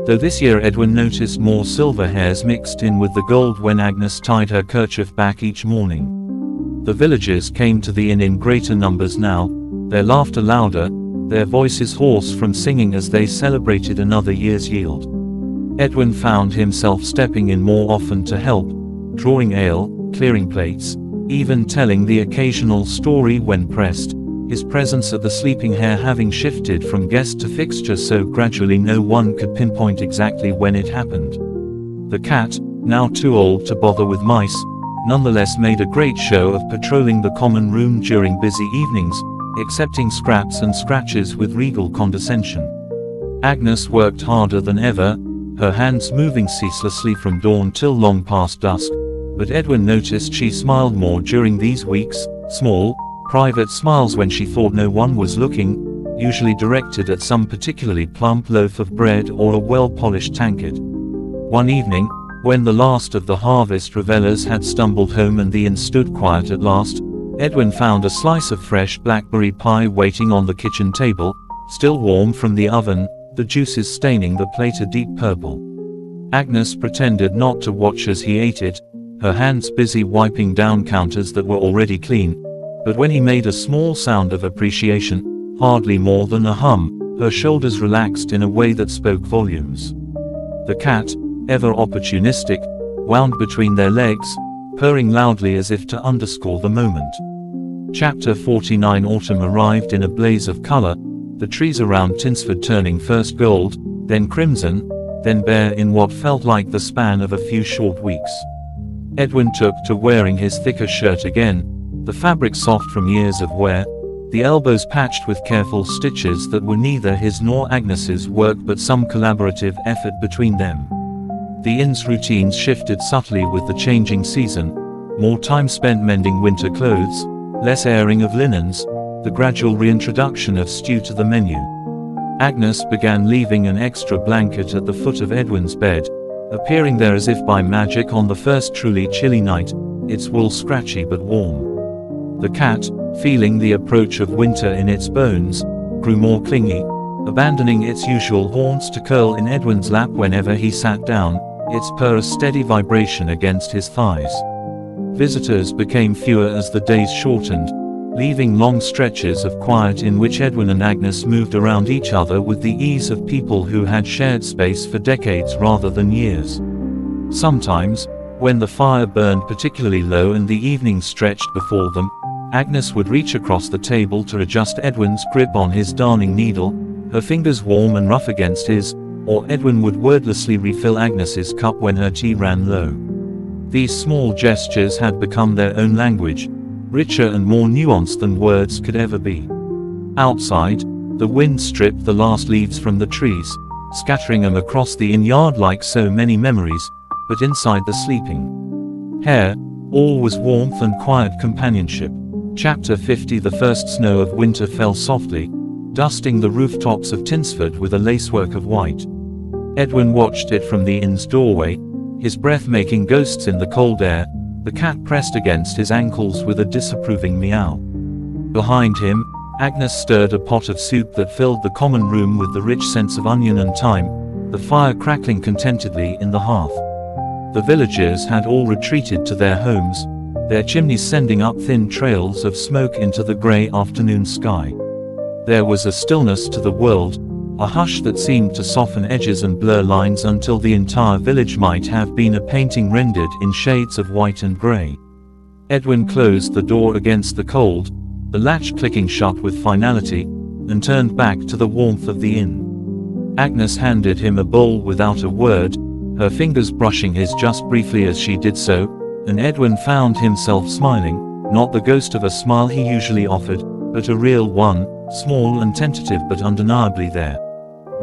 though this year Edwin noticed more silver hairs mixed in with the gold when Agnes tied her kerchief back each morning. The villagers came to the inn in greater numbers now, their laughter louder, their voices hoarse from singing as they celebrated another year's yield. Edwin found himself stepping in more often to help, drawing ale, clearing plates, even telling the occasional story when pressed, his presence at the sleeping hare having shifted from guest to fixture so gradually no one could pinpoint exactly when it happened. The cat, now too old to bother with mice, nonetheless made a great show of patrolling the common room during busy evenings, accepting scraps and scratches with regal condescension. Agnes worked harder than ever, her hands moving ceaselessly from dawn till long past dusk, but Edwin noticed she smiled more during these weeks, small, private smiles when she thought no one was looking, usually directed at some particularly plump loaf of bread or a well-polished tankard. One evening, when the last of the harvest revelers had stumbled home and the inn stood quiet at last, Edwin found a slice of fresh blackberry pie waiting on the kitchen table, still warm from the oven, the juices staining the plate a deep purple. Agnes pretended not to watch as he ate it, her hands busy wiping down counters that were already clean, but when he made a small sound of appreciation, hardly more than a hum, her shoulders relaxed in a way that spoke volumes. The cat, ever opportunistic, wound between their legs, purring loudly as if to underscore the moment. Chapter 49. Autumn arrived in a blaze of color, the trees around Tinsford turning first gold, then crimson, then bare in what felt like the span of a few short weeks. Edwin took to wearing his thicker shirt again, the fabric soft from years of wear, the elbows patched with careful stitches that were neither his nor Agnes's work but some collaborative effort between them. The inn's routines shifted subtly with the changing season, more time spent mending winter clothes, less airing of linens, the gradual reintroduction of stew to the menu. Agnes began leaving an extra blanket at the foot of Edwin's bed, appearing there as if by magic on the first truly chilly night, its wool scratchy but warm. The cat, feeling the approach of winter in its bones, grew more clingy, abandoning its usual haunts to curl in Edwin's lap whenever he sat down, its purr a steady vibration against his thighs. Visitors became fewer as the days shortened, leaving long stretches of quiet in which Edwin and Agnes moved around each other with the ease of people who had shared space for decades rather than years. Sometimes, when the fire burned particularly low and the evening stretched before them, Agnes would reach across the table to adjust Edwin's grip on his darning needle, her fingers warm and rough against his, or Edwin would wordlessly refill Agnes's cup when her tea ran low. These small gestures had become their own language, richer and more nuanced than words could ever be. Outside, the wind stripped the last leaves from the trees, scattering them across the inn-yard like so many memories, but inside the sleeping hair, all was warmth and quiet companionship. Chapter 50. The first snow of winter fell softly, dusting the rooftops of Tinsford with a lacework of white. Edwin watched it from the inn's doorway, his breath making ghosts in the cold air, the cat pressed against his ankles with a disapproving meow. Behind him, Agnes stirred a pot of soup that filled the common room with the rich scents of onion and thyme, the fire crackling contentedly in the hearth. The villagers had all retreated to their homes, their chimneys sending up thin trails of smoke into the grey afternoon sky. There was a stillness to the world, a hush that seemed to soften edges and blur lines until the entire village might have been a painting rendered in shades of white and grey. Edwin closed the door against the cold, the latch clicking shut with finality, and turned back to the warmth of the inn. Agnes handed him a bowl without a word, her fingers brushing his just briefly as she did so, and Edwin found himself smiling, not the ghost of a smile he usually offered, but a real one, small and tentative but undeniably there.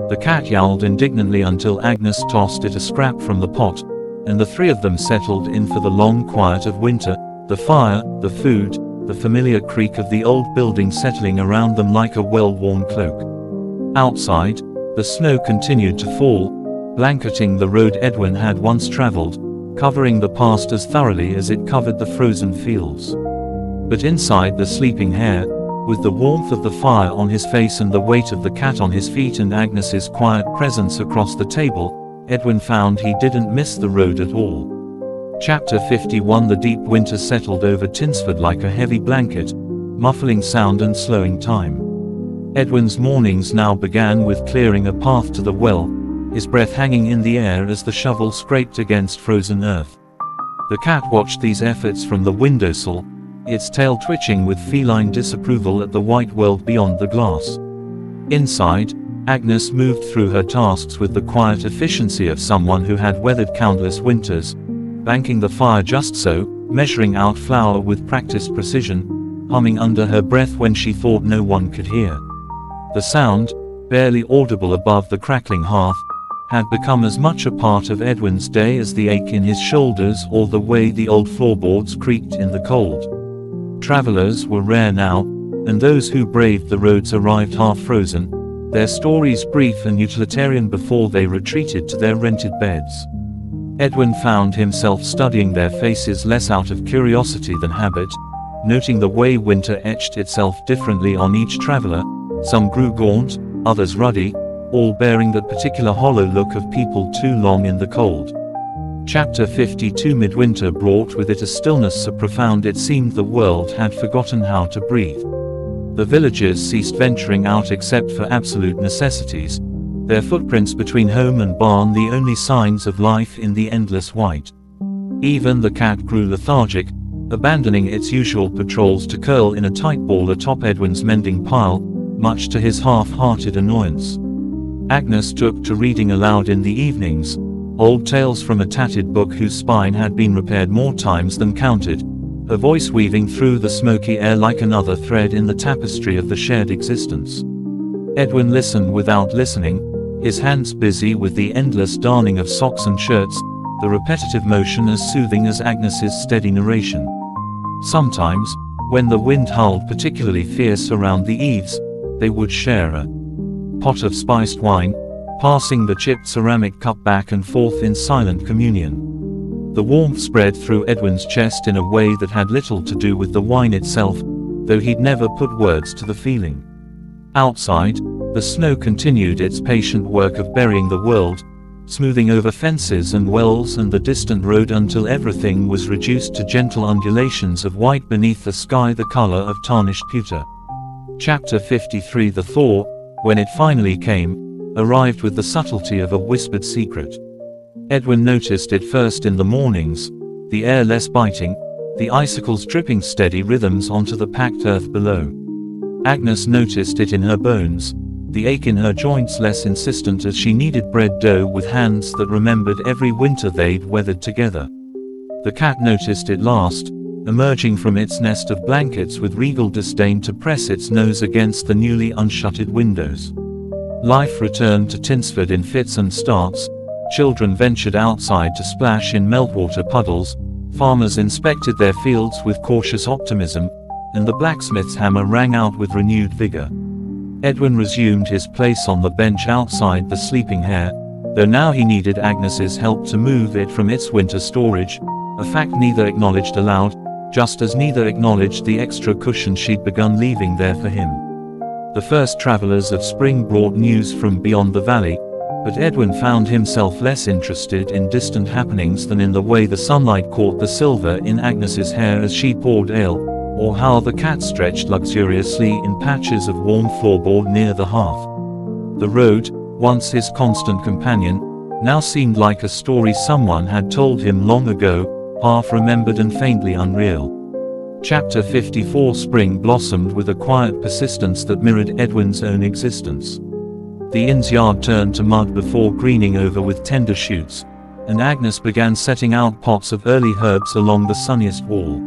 The cat yowled indignantly until Agnes tossed it a scrap from the pot, and the three of them settled in for the long quiet of winter, the fire, the food, the familiar creak of the old building settling around them like a well-worn cloak. Outside, the snow continued to fall, blanketing the road Edwin had once traveled, covering the past as thoroughly as it covered the frozen fields. But inside the sleeping hare, with the warmth of the fire on his face and the weight of the cat on his feet and Agnes's quiet presence across the table, Edwin found he didn't miss the road at all. Chapter 51. The deep winter settled over Tinsford like a heavy blanket, muffling sound and slowing time. Edwin's mornings now began with clearing a path to the well, his breath hanging in the air as the shovel scraped against frozen earth. The cat watched these efforts from the windowsill, its tail twitching with feline disapproval at the white world beyond the glass. Inside, Agnes moved through her tasks with the quiet efficiency of someone who had weathered countless winters, banking the fire just so, measuring out flour with practiced precision, humming under her breath when she thought no one could hear. The sound, barely audible above the crackling hearth, had become as much a part of Edwin's day as the ache in his shoulders or the way the old floorboards creaked in the cold. Travelers were rare now, and those who braved the roads arrived half-frozen, their stories brief and utilitarian before they retreated to their rented beds. Edwin found himself studying their faces less out of curiosity than habit, noting the way winter etched itself differently on each traveler. Some grew gaunt, others ruddy, all bearing that particular hollow look of people too long in the cold. Chapter 52. Midwinter brought with it a stillness so profound it seemed the world had forgotten how to breathe. The villagers ceased venturing out except for absolute necessities, their footprints between home and barn the only signs of life in the endless white. Even the cat grew lethargic, abandoning its usual patrols to curl in a tight ball atop Edwin's mending pile, much to his half-hearted annoyance. Agnes took to reading aloud in the evenings, old tales from a tattered book whose spine had been repaired more times than counted, her voice weaving through the smoky air like another thread in the tapestry of the shared existence. Edwin listened without listening, his hands busy with the endless darning of socks and shirts, the repetitive motion as soothing as Agnes's steady narration. Sometimes, when the wind howled particularly fierce around the eaves, they would share a pot of spiced wine, passing the chipped ceramic cup back and forth in silent communion. The warmth spread through Edwin's chest in a way that had little to do with the wine itself, though he'd never put words to the feeling. Outside, the snow continued its patient work of burying the world, smoothing over fences and wells and the distant road until everything was reduced to gentle undulations of white beneath a sky the color of tarnished pewter. Chapter 53. The thaw, when it finally came, arrived with the subtlety of a whispered secret. Edwin noticed it first in the mornings, the air less biting, the icicles dripping steady rhythms onto the packed earth below. Agnes noticed it in her bones, the ache in her joints less insistent as she kneaded bread dough with hands that remembered every winter they'd weathered together. The cat noticed it last, emerging from its nest of blankets with regal disdain to press its nose against the newly unshuttered windows. Life returned to Tinsford in fits and starts, children ventured outside to splash in meltwater puddles, farmers inspected their fields with cautious optimism, and the blacksmith's hammer rang out with renewed vigor. Edwin resumed his place on the bench outside the sleeping hare, though now he needed Agnes's help to move it from its winter storage, a fact neither acknowledged aloud, just as neither acknowledged the extra cushion she'd begun leaving there for him. The first travelers of spring brought news from beyond the valley, but Edwin found himself less interested in distant happenings than in the way the sunlight caught the silver in Agnes's hair as she poured ale, or how the cat stretched luxuriously in patches of warm floorboard near the hearth. The road, once his constant companion, now seemed like a story someone had told him long ago, half-remembered and faintly unreal. Chapter 54. Spring blossomed with a quiet persistence that mirrored Edwin's own existence. The inn's yard turned to mud before greening over with tender shoots, and Agnes began setting out pots of early herbs along the sunniest wall.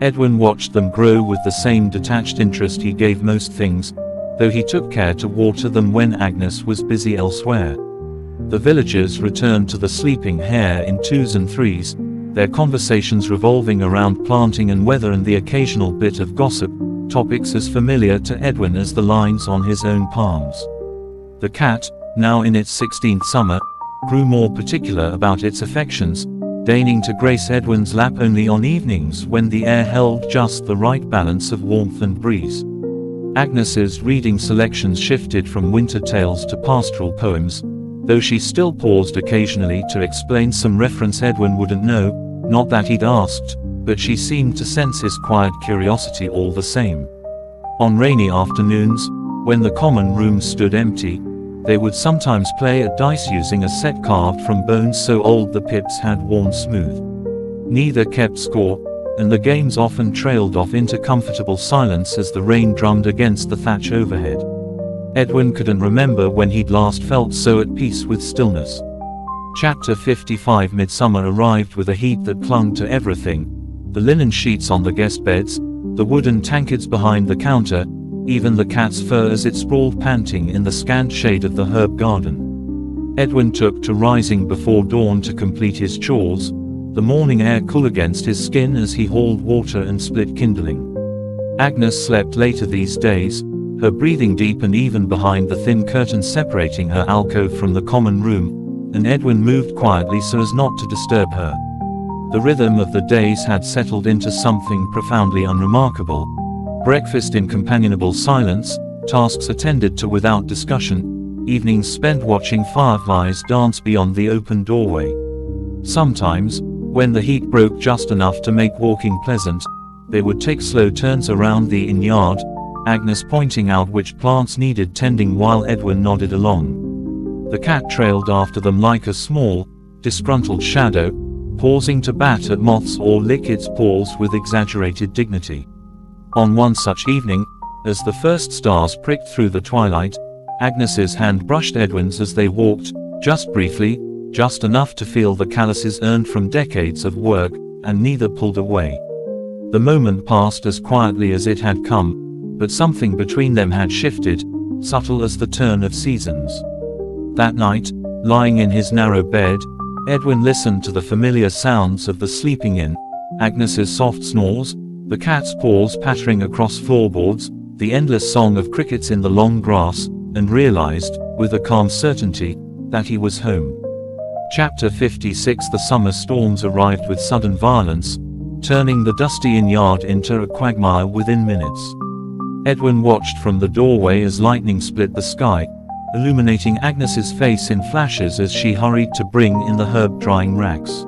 Edwin watched them grow with the same detached interest he gave most things, though he took care to water them when Agnes was busy elsewhere. The villagers returned to the sleeping hare in twos and threes, their conversations revolving around planting and weather and the occasional bit of gossip, topics as familiar to Edwin as the lines on his own palms. The cat, now in its 16th summer, grew more particular about its affections, deigning to grace Edwin's lap only on evenings when the air held just the right balance of warmth and breeze. Agnes's reading selections shifted from winter tales to pastoral poems, though she still paused occasionally to explain some reference Edwin wouldn't know, not that he'd asked, but she seemed to sense his quiet curiosity all the same. On rainy afternoons, when the common room stood empty, they would sometimes play at dice using a set carved from bones so old the pips had worn smooth. Neither kept score, and the games often trailed off into comfortable silence as the rain drummed against the thatch overhead. Edwin couldn't remember when he'd last felt so at peace with stillness. Chapter 55. Midsummer arrived with a heat that clung to everything, the linen sheets on the guest beds, the wooden tankards behind the counter, even the cat's fur as it sprawled panting in the scant shade of the herb garden. Edwin took to rising before dawn to complete his chores, the morning air cool against his skin as he hauled water and split kindling. Agnes slept later these days, her breathing deep and even behind the thin curtain separating her alcove from the common room, and Edwin moved quietly so as not to disturb her. The rhythm of the days had settled into something profoundly unremarkable. Breakfast in companionable silence, tasks attended to without discussion, evenings spent watching fireflies dance beyond the open doorway. Sometimes, when the heat broke just enough to make walking pleasant, they would take slow turns around the inn-yard, Agnes pointing out which plants needed tending while Edwin nodded along. The cat trailed after them like a small, disgruntled shadow, pausing to bat at moths or lick its paws with exaggerated dignity. On one such evening, as the first stars pricked through the twilight, Agnes's hand brushed Edwin's as they walked, just briefly, just enough to feel the calluses earned from decades of work, and neither pulled away. The moment passed as quietly as it had come, but something between them had shifted, subtle as the turn of seasons. That night, lying in his narrow bed, Edwin listened to the familiar sounds of the sleeping inn, Agnes's soft snores, the cat's paws pattering across floorboards, the endless song of crickets in the long grass, and realized, with a calm certainty, that he was home. Chapter 56. The summer storms arrived with sudden violence, turning the dusty inn-yard into a quagmire within minutes. Edwin watched from the doorway as lightning split the sky, illuminating Agnes's face in flashes as she hurried to bring in the herb drying racks.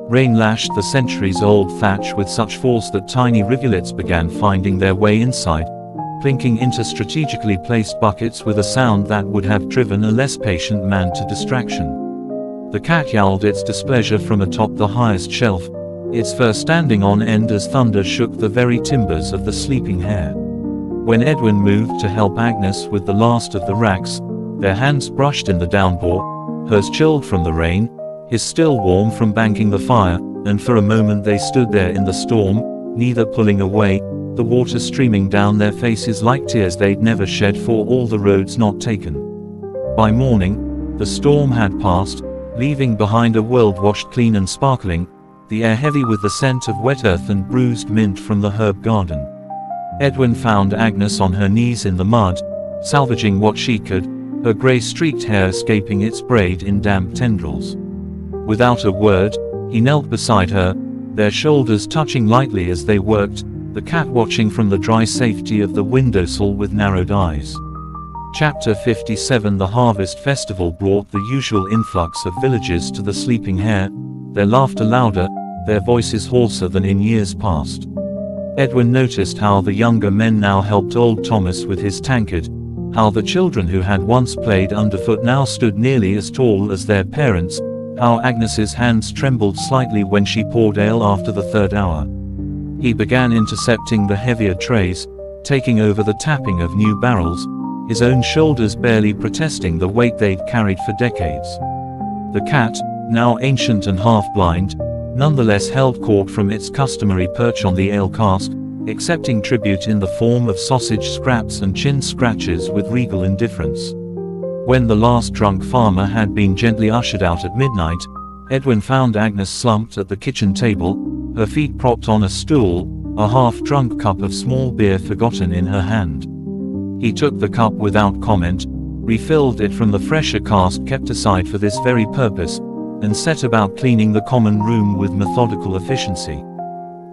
Rain lashed the centuries-old thatch with such force that tiny rivulets began finding their way inside, plinking into strategically placed buckets with a sound that would have driven a less patient man to distraction. The cat yowled its displeasure from atop the highest shelf, its fur standing on end as thunder shook the very timbers of the sleeping hare. When Edwin moved to help Agnes with the last of the racks, their hands brushed in the downpour, hers chilled from the rain, his still warm from banking the fire, and for a moment they stood there in the storm, neither pulling away, the water streaming down their faces like tears they'd never shed for all the roads not taken. By morning, the storm had passed, leaving behind a world washed clean and sparkling, the air heavy with the scent of wet earth and bruised mint from the herb garden. Edwin found Agnes on her knees in the mud, salvaging what she could, her grey-streaked hair escaping its braid in damp tendrils. Without a word, he knelt beside her, their shoulders touching lightly as they worked, the cat watching from the dry safety of the windowsill with narrowed eyes. Chapter 57. The harvest festival brought the usual influx of villagers to the sleeping hare, their laughter louder, their voices hoarser than in years past. Edwin noticed how the younger men now helped old Thomas with his tankard, how the children who had once played underfoot now stood nearly as tall as their parents, how Agnes's hands trembled slightly when she poured ale after the third hour. He began intercepting the heavier trays, taking over the tapping of new barrels, his own shoulders barely protesting the weight they'd carried for decades. The cat, now ancient and half-blind, nonetheless held court from its customary perch on the ale cask, accepting tribute in the form of sausage scraps and chin scratches with regal indifference. When the last drunk farmer had been gently ushered out at midnight, Edwin found Agnes slumped at the kitchen table, her feet propped on a stool, a half-drunk cup of small beer forgotten in her hand. He took the cup without comment, refilled it from the fresher cask kept aside for this very purpose, and set about cleaning the common room with methodical efficiency.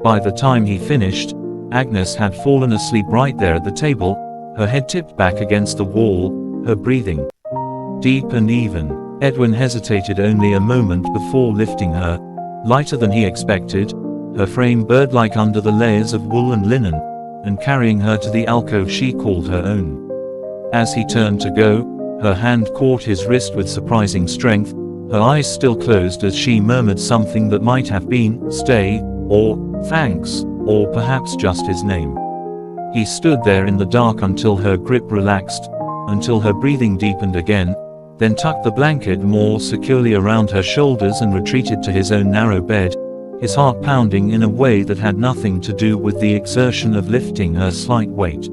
By the time he finished, Agnes had fallen asleep right there at the table, her head tipped back against the wall, her breathing deep and even. Edwin hesitated only a moment before lifting her, lighter than he expected, her frame bird-like under the layers of wool and linen, and carrying her to the alcove she called her own. As he turned to go, her hand caught his wrist with surprising strength, her eyes still closed as she murmured something that might have been, "Stay," or, "Thanks," or perhaps just his name. He stood there in the dark until her grip relaxed, until her breathing deepened again, then tucked the blanket more securely around her shoulders and retreated to his own narrow bed, his heart pounding in a way that had nothing to do with the exertion of lifting her slight weight.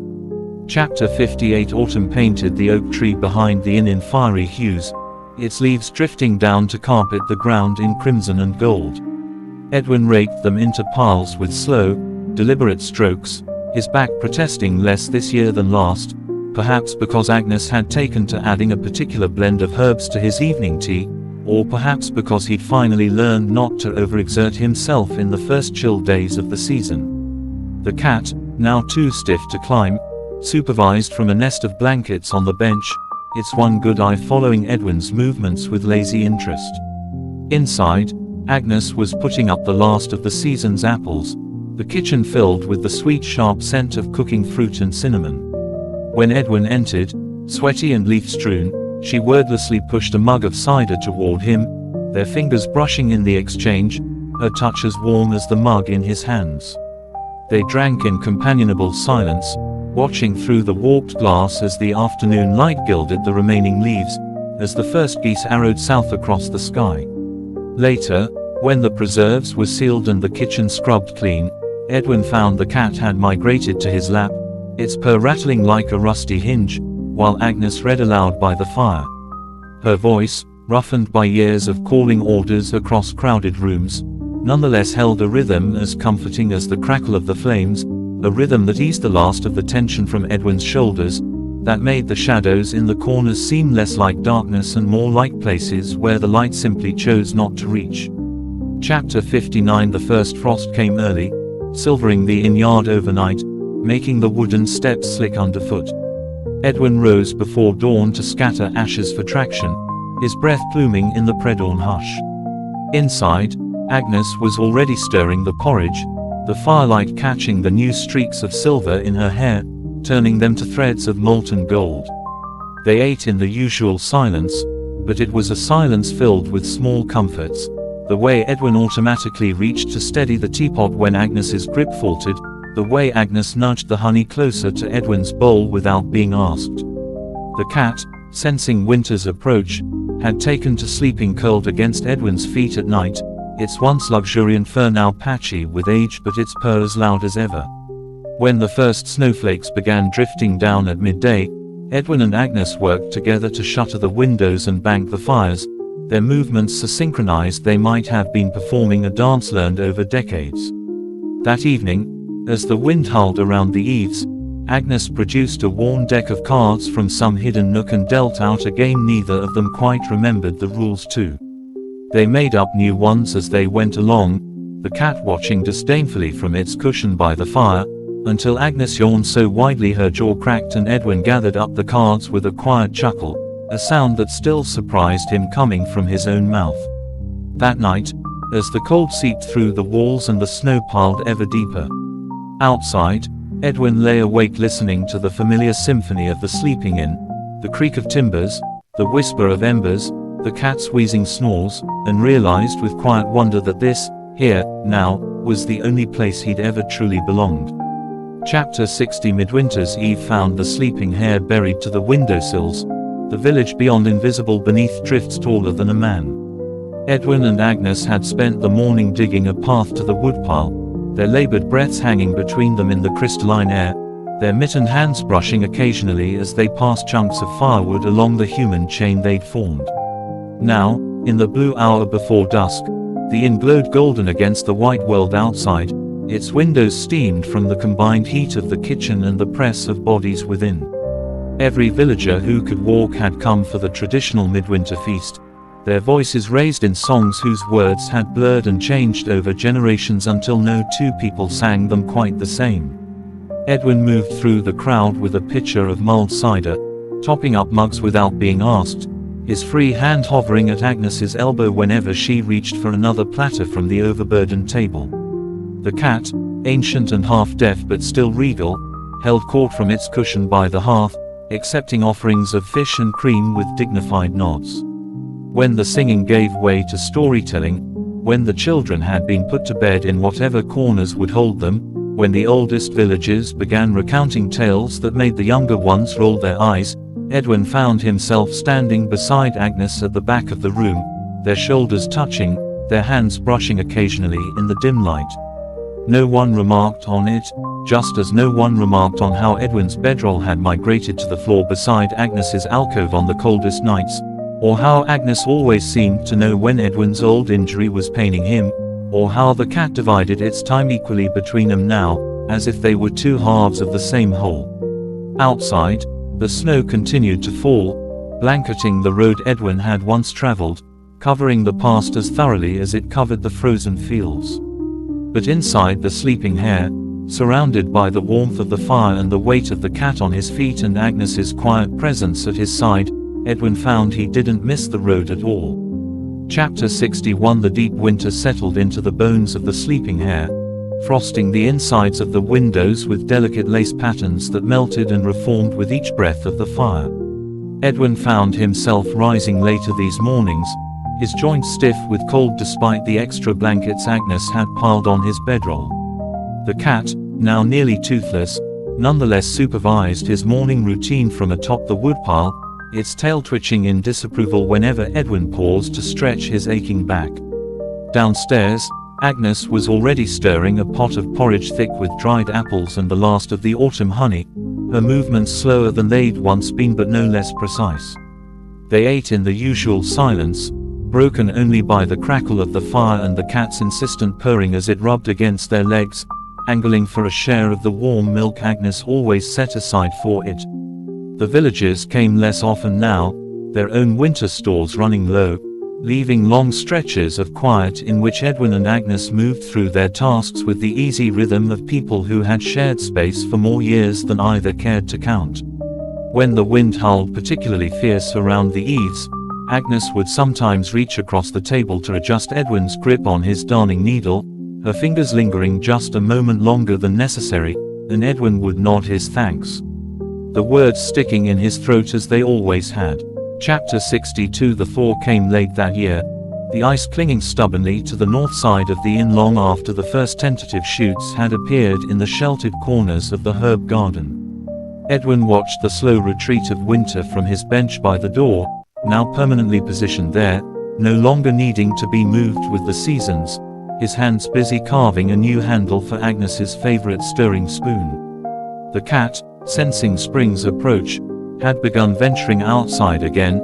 Chapter 58. Autumn painted the oak tree behind the inn in fiery hues, its leaves drifting down to carpet the ground in crimson and gold. Edwin raked them into piles with slow, deliberate strokes, his back protesting less this year than last, perhaps because Agnes had taken to adding a particular blend of herbs to his evening tea, or perhaps because he'd finally learned not to overexert himself in the first chill days of the season. The cat, now too stiff to climb, supervised from a nest of blankets on the bench, its one good eye following Edwin's movements with lazy interest. Inside, Agnes was putting up the last of the season's apples, the kitchen filled with the sweet sharp scent of cooking fruit and cinnamon. When Edwin entered, sweaty and leaf-strewn, she wordlessly pushed a mug of cider toward him, their fingers brushing in the exchange, her touch as warm as the mug in his hands. They drank in companionable silence, watching through the warped glass as the afternoon light gilded the remaining leaves, as the first geese arrowed south across the sky. Later, when the preserves were sealed and the kitchen scrubbed clean, Edwin found the cat had migrated to his lap, its purr rattling like a rusty hinge, while Agnes read aloud by the fire. Her voice, roughened by years of calling orders across crowded rooms, nonetheless held a rhythm as comforting as the crackle of the flames, a rhythm that eased the last of the tension from Edwin's shoulders, that made the shadows in the corners seem less like darkness and more like places where the light simply chose not to reach. Chapter 59. The first frost came early, silvering the inn-yard overnight, making the wooden steps slick underfoot. Edwin rose before dawn to scatter ashes for traction, his breath pluming in the pre-dawn hush. Inside, Agnes was already stirring the porridge, the firelight catching the new streaks of silver in her hair, turning them to threads of molten gold. They ate in the usual silence, but it was a silence filled with small comforts, the way Edwin automatically reached to steady the teapot when Agnes's grip faltered, the way Agnes nudged the honey closer to Edwin's bowl without being asked. The cat, sensing winter's approach, had taken to sleeping curled against Edwin's feet at night, its once luxuriant fur now patchy with age but its purr as loud as ever. When the first snowflakes began drifting down at midday, Edwin and Agnes worked together to shutter the windows and bank the fires, their movements so synchronized they might have been performing a dance learned over decades. That evening, as the wind howled around the eaves, Agnes produced a worn deck of cards from some hidden nook and dealt out a game neither of them quite remembered the rules to. They made up new ones as they went along, the cat watching disdainfully from its cushion by the fire, until Agnes yawned so widely her jaw cracked and Edwin gathered up the cards with a quiet chuckle, a sound that still surprised him coming from his own mouth. That night, as the cold seeped through the walls and the snow piled ever deeper outside, Edwin lay awake listening to the familiar symphony of the sleeping inn, the creak of timbers, the whisper of embers, the cat's wheezing snores, and realized with quiet wonder that this, here, now, was the only place he'd ever truly belonged. Chapter 60. Midwinter's Eve found the sleeping hare buried to the windowsills, the village beyond invisible beneath drifts taller than a man. Edwin and Agnes had spent the morning digging a path to the woodpile, their labored breaths hanging between them in the crystalline air, their mittened hands brushing occasionally as they passed chunks of firewood along the human chain they'd formed. Now, in the blue hour before dusk, the inn glowed golden against the white world outside, its windows steamed from the combined heat of the kitchen and the press of bodies within. Every villager who could walk had come for the traditional midwinter feast, their voices raised in songs whose words had blurred and changed over generations until no two people sang them quite the same. Edwin moved through the crowd with a pitcher of mulled cider, topping up mugs without being asked, his free hand hovering at Agnes's elbow whenever she reached for another platter from the overburdened table. The cat, ancient and half-deaf but still regal, held court from its cushion by the hearth, accepting offerings of fish and cream with dignified nods. When the singing gave way to storytelling, when the children had been put to bed in whatever corners would hold them, when the oldest villagers began recounting tales that made the younger ones roll their eyes, Edwin found himself standing beside Agnes at the back of the room, their shoulders touching, their hands brushing occasionally in the dim light. No one remarked on it, just as no one remarked on how Edwin's bedroll had migrated to the floor beside Agnes's alcove on the coldest nights, or how Agnes always seemed to know when Edwin's old injury was paining him, or how the cat divided its time equally between them now, as if they were two halves of the same whole. Outside, the snow continued to fall, blanketing the road Edwin had once traveled, covering the past as thoroughly as it covered the frozen fields. But inside the sleeping hare, surrounded by the warmth of the fire and the weight of the cat on his feet and Agnes's quiet presence at his side, Edwin found he didn't miss the road at all. Chapter 61. The deep winter settled into the bones of the sleeping hare, frosting the insides of the windows with delicate lace patterns that melted and reformed with each breath of the fire. Edwin found himself rising later these mornings, his joints stiff with cold despite the extra blankets Agnes had piled on his bedroll. The cat, now nearly toothless, nonetheless supervised his morning routine from atop the woodpile, its tail twitching in disapproval whenever Edwin paused to stretch his aching back. Downstairs, Agnes was already stirring a pot of porridge thick with dried apples and the last of the autumn honey, her movements slower than they'd once been but no less precise. They ate in the usual silence, broken only by the crackle of the fire and the cat's insistent purring as it rubbed against their legs, angling for a share of the warm milk Agnes always set aside for it. The villagers came less often now, their own winter stores running low, leaving long stretches of quiet in which Edwin and Agnes moved through their tasks with the easy rhythm of people who had shared space for more years than either cared to count. When the wind howled particularly fierce around the eaves, Agnes would sometimes reach across the table to adjust Edwin's grip on his darning needle, her fingers lingering just a moment longer than necessary, and Edwin would nod his thanks, the words sticking in his throat as they always had. Chapter 62. The thaw came late that year, the ice clinging stubbornly to the north side of the inn long after the first tentative shoots had appeared in the sheltered corners of the herb garden. Edwin watched the slow retreat of winter from his bench by the door, now permanently positioned there, no longer needing to be moved with the seasons, his hands busy carving a new handle for Agnes's favorite stirring spoon. The cat, sensing spring's approach, had begun venturing outside again,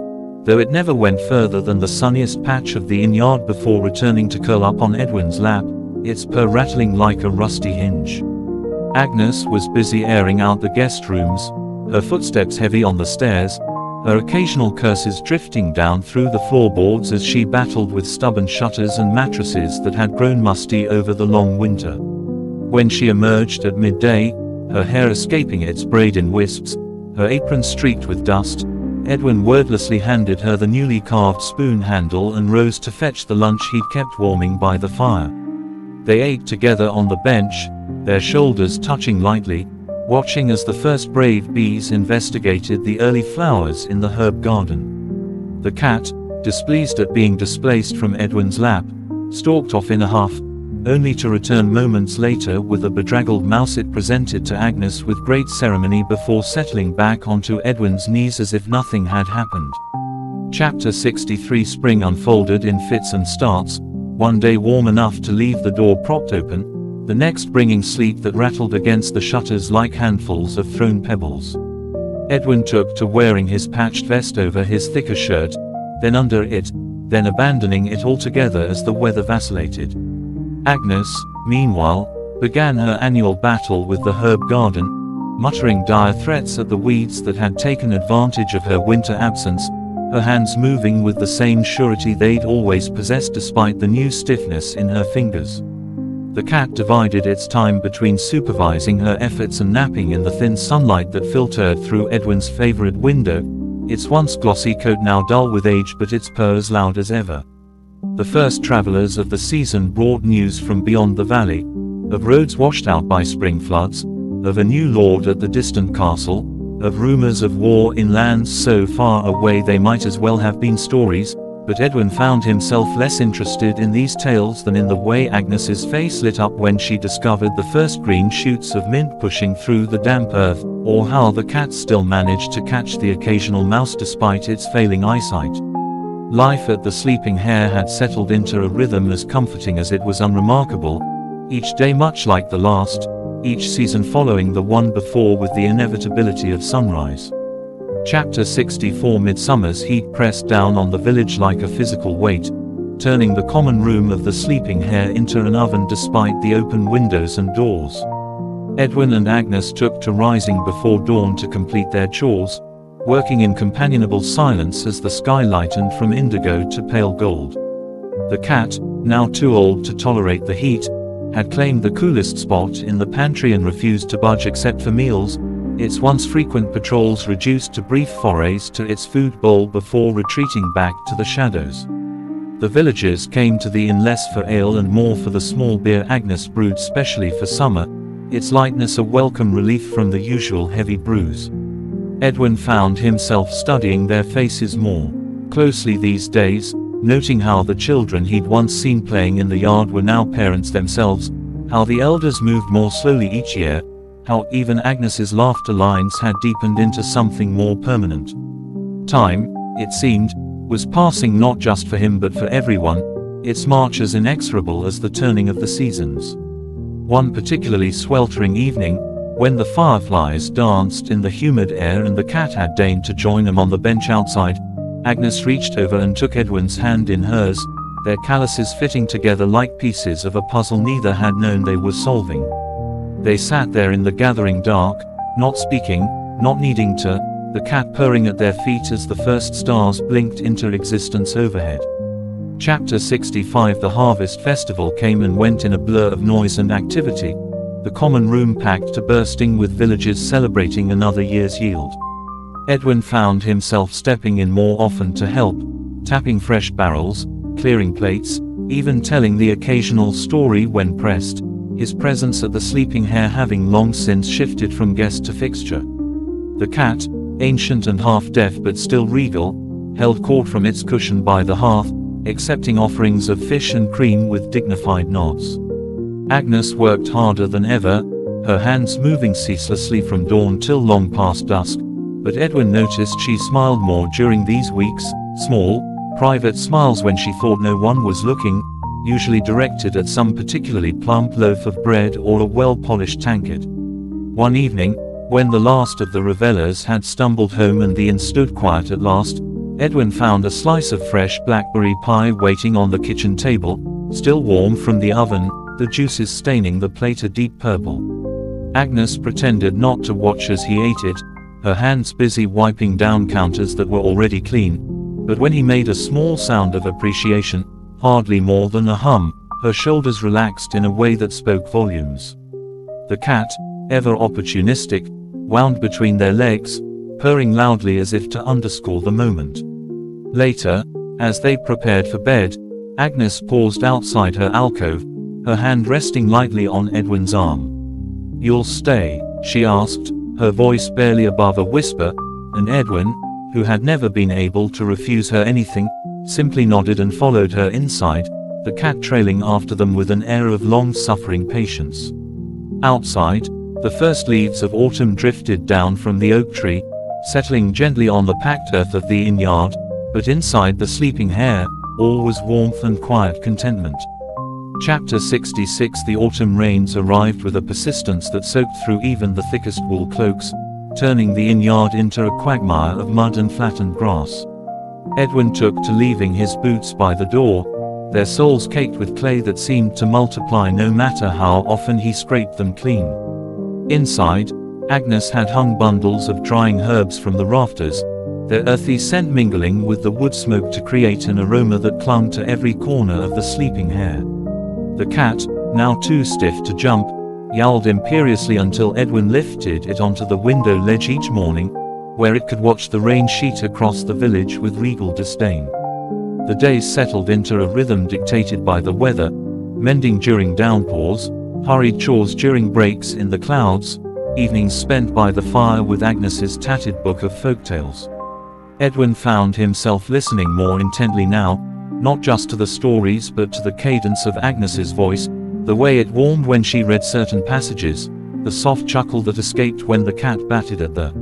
though it never went further than the sunniest patch of the inn-yard before returning to curl up on Edwin's lap, its purr rattling like a rusty hinge. Agnes was busy airing out the guest rooms, her footsteps heavy on the stairs, her occasional curses drifting down through the floorboards as she battled with stubborn shutters and mattresses that had grown musty over the long winter. When she emerged at midday, her hair escaping its braid in wisps, her apron streaked with dust, Edwin wordlessly handed her the newly carved spoon handle and rose to fetch the lunch he'd kept warming by the fire. They ate together on the bench, their shoulders touching lightly, watching as the first brave bees investigated the early flowers in the herb garden. The cat, displeased at being displaced from Edwin's lap, stalked off in a huff, only to return moments later with a bedraggled mouse it presented to Agnes with great ceremony before settling back onto Edwin's knees as if nothing had happened. Chapter 63. Spring unfolded in fits and starts, one day warm enough to leave the door propped open, the next bringing sleet that rattled against the shutters like handfuls of thrown pebbles. Edwin took to wearing his patched vest over his thicker shirt, then under it, then abandoning it altogether as the weather vacillated. Agnes, meanwhile, began her annual battle with the herb garden, muttering dire threats at the weeds that had taken advantage of her winter absence, her hands moving with the same surety they'd always possessed despite the new stiffness in her fingers. The cat divided its time between supervising her efforts and napping in the thin sunlight that filtered through Edwin's favorite window, its once glossy coat now dull with age but its purr as loud as ever. The first travelers of the season brought news from beyond the valley, of roads washed out by spring floods, of a new lord at the distant castle, of rumors of war in lands so far away they might as well have been stories, but Edwin found himself less interested in these tales than in the way Agnes's face lit up when she discovered the first green shoots of mint pushing through the damp earth, or how the cat still managed to catch the occasional mouse despite its failing eyesight. Life at the Sleeping Hare had settled into a rhythm as comforting as it was unremarkable, each day much like the last, each season following the one before with the inevitability of sunrise. Chapter 64. Midsummer's heat pressed down on the village like a physical weight, turning the common room of the Sleeping Hare into an oven despite the open windows and doors. Edwin and Agnes took to rising before dawn to complete their chores, working in companionable silence as the sky lightened from indigo to pale gold. The cat, now too old to tolerate the heat, had claimed the coolest spot in the pantry and refused to budge except for meals, its once frequent patrols reduced to brief forays to its food bowl before retreating back to the shadows. The villagers came to the inn less for ale and more for the small beer Agnes brewed specially for summer, its lightness a welcome relief from the usual heavy brews. Edwin found himself studying their faces more closely these days, noting how the children he'd once seen playing in the yard were now parents themselves, how the elders moved more slowly each year, how even Agnes's laughter lines had deepened into something more permanent. Time, it seemed, was passing not just for him but for everyone, its march as inexorable as the turning of the seasons. One particularly sweltering evening, when the fireflies danced in the humid air and the cat had deigned to join them on the bench outside, Agnes reached over and took Edwin's hand in hers, their calluses fitting together like pieces of a puzzle neither had known they were solving. They sat there in the gathering dark, not speaking, not needing to, the cat purring at their feet as the first stars blinked into existence overhead. Chapter 65. The harvest festival came and went in a blur of noise and activity, the common room packed to bursting with villagers celebrating another year's yield. Edwin found himself stepping in more often to help, tapping fresh barrels, clearing plates, even telling the occasional story when pressed, his presence at the Sleeping Hare having long since shifted from guest to fixture. The cat, ancient and half-deaf but still regal, held court from its cushion by the hearth, accepting offerings of fish and cream with dignified nods. Agnes worked harder than ever, her hands moving ceaselessly from dawn till long past dusk, but Edwin noticed she smiled more during these weeks, small, private smiles when she thought no one was looking, usually directed at some particularly plump loaf of bread or a well-polished tankard. One evening, when the last of the revelers had stumbled home and the inn stood quiet at last, Edwin found a slice of fresh blackberry pie waiting on the kitchen table, still warm from the oven, the juices staining the plate a deep purple. Agnes pretended not to watch as he ate it, her hands busy wiping down counters that were already clean, but when he made a small sound of appreciation, hardly more than a hum, her shoulders relaxed in a way that spoke volumes. The cat, ever opportunistic, wound between their legs, purring loudly as if to underscore the moment. Later, as they prepared for bed, Agnes paused outside her alcove, her hand resting lightly on Edwin's arm. "You'll stay?" she asked, her voice barely above a whisper, and Edwin, who had never been able to refuse her anything, simply nodded and followed her inside, the cat trailing after them with an air of long-suffering patience. Outside, the first leaves of autumn drifted down from the oak tree, settling gently on the packed earth of the inn yard, but inside the Sleeping Hare, all was warmth and quiet contentment. Chapter 66. The autumn rains arrived with a persistence that soaked through even the thickest wool cloaks, turning the inn yard into a quagmire of mud and flattened grass. Edwin took to leaving his boots by the door, their soles caked with clay that seemed to multiply no matter how often he scraped them clean. Inside, Agnes had hung bundles of drying herbs from the rafters, their earthy scent mingling with the wood smoke to create an aroma that clung to every corner of the Sleeping Hare. The cat, now too stiff to jump, yowled imperiously until Edwin lifted it onto the window ledge each morning, where it could watch the rain sheet across the village with regal disdain. The days settled into a rhythm dictated by the weather, mending during downpours, hurried chores during breaks in the clouds, evenings spent by the fire with Agnes's tattered book of folktales. Edwin found himself listening more intently now, not just to the stories but to the cadence of Agnes's voice, the way it warmed when she read certain passages, the soft chuckle that escaped when the cat batted at the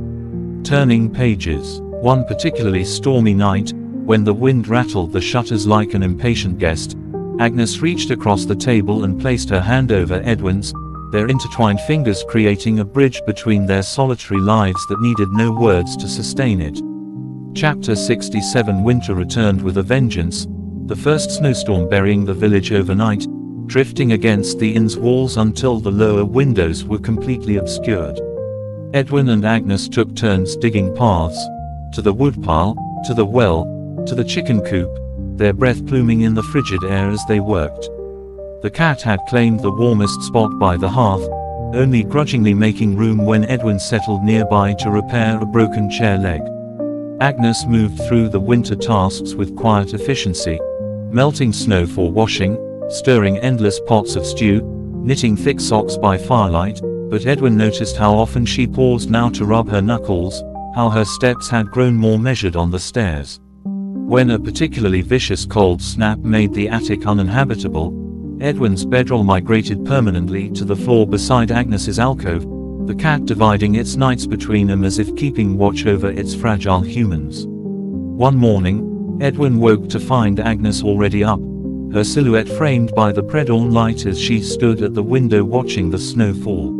turning pages. One particularly stormy night, When the wind rattled the shutters like an impatient guest, Agnes reached across the table and placed her hand over Edwin's, their intertwined fingers creating a bridge between their solitary lives that needed no words to sustain it. Chapter 67. Winter returned with a vengeance, the first snowstorm burying the village overnight, drifting against the inn's walls until the lower windows were completely obscured. Edwin and Agnes took turns digging paths, to the woodpile, to the well, to the chicken coop, their breath pluming in the frigid air as they worked. The cat had claimed the warmest spot by the hearth, only grudgingly making room when Edwin settled nearby to repair a broken chair leg. Agnes moved through the winter tasks with quiet efficiency, melting snow for washing, stirring endless pots of stew, knitting thick socks by firelight, but Edwin noticed how often she paused now to rub her knuckles, how her steps had grown more measured on the stairs. When a particularly vicious cold snap made the attic uninhabitable, Edwin's bedroll migrated permanently to the floor beside Agnes's alcove, the cat dividing its nights between them as if keeping watch over its fragile humans. One morning, Edwin woke to find Agnes already up, her silhouette framed by the pre-dawn light as she stood at the window watching the snow fall.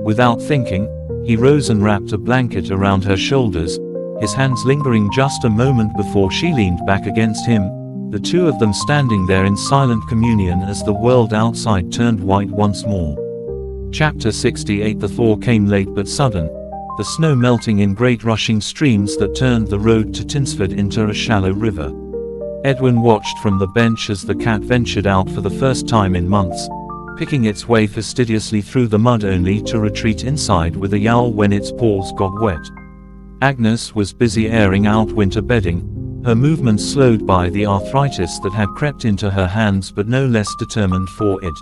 Without thinking, he rose and wrapped a blanket around her shoulders, his hands lingering just a moment before she leaned back against him, the two of them standing there in silent communion as the world outside turned white once more. Chapter 68. The thaw came late but sudden, the snow melting in great rushing streams that turned the road to Tinsford into a shallow river. Edwin watched from the bench as the cat ventured out for the first time in months, picking its way fastidiously through the mud only to retreat inside with a yowl when its paws got wet. Agnes was busy airing out winter bedding, her movements slowed by the arthritis that had crept into her hands but no less determined for it.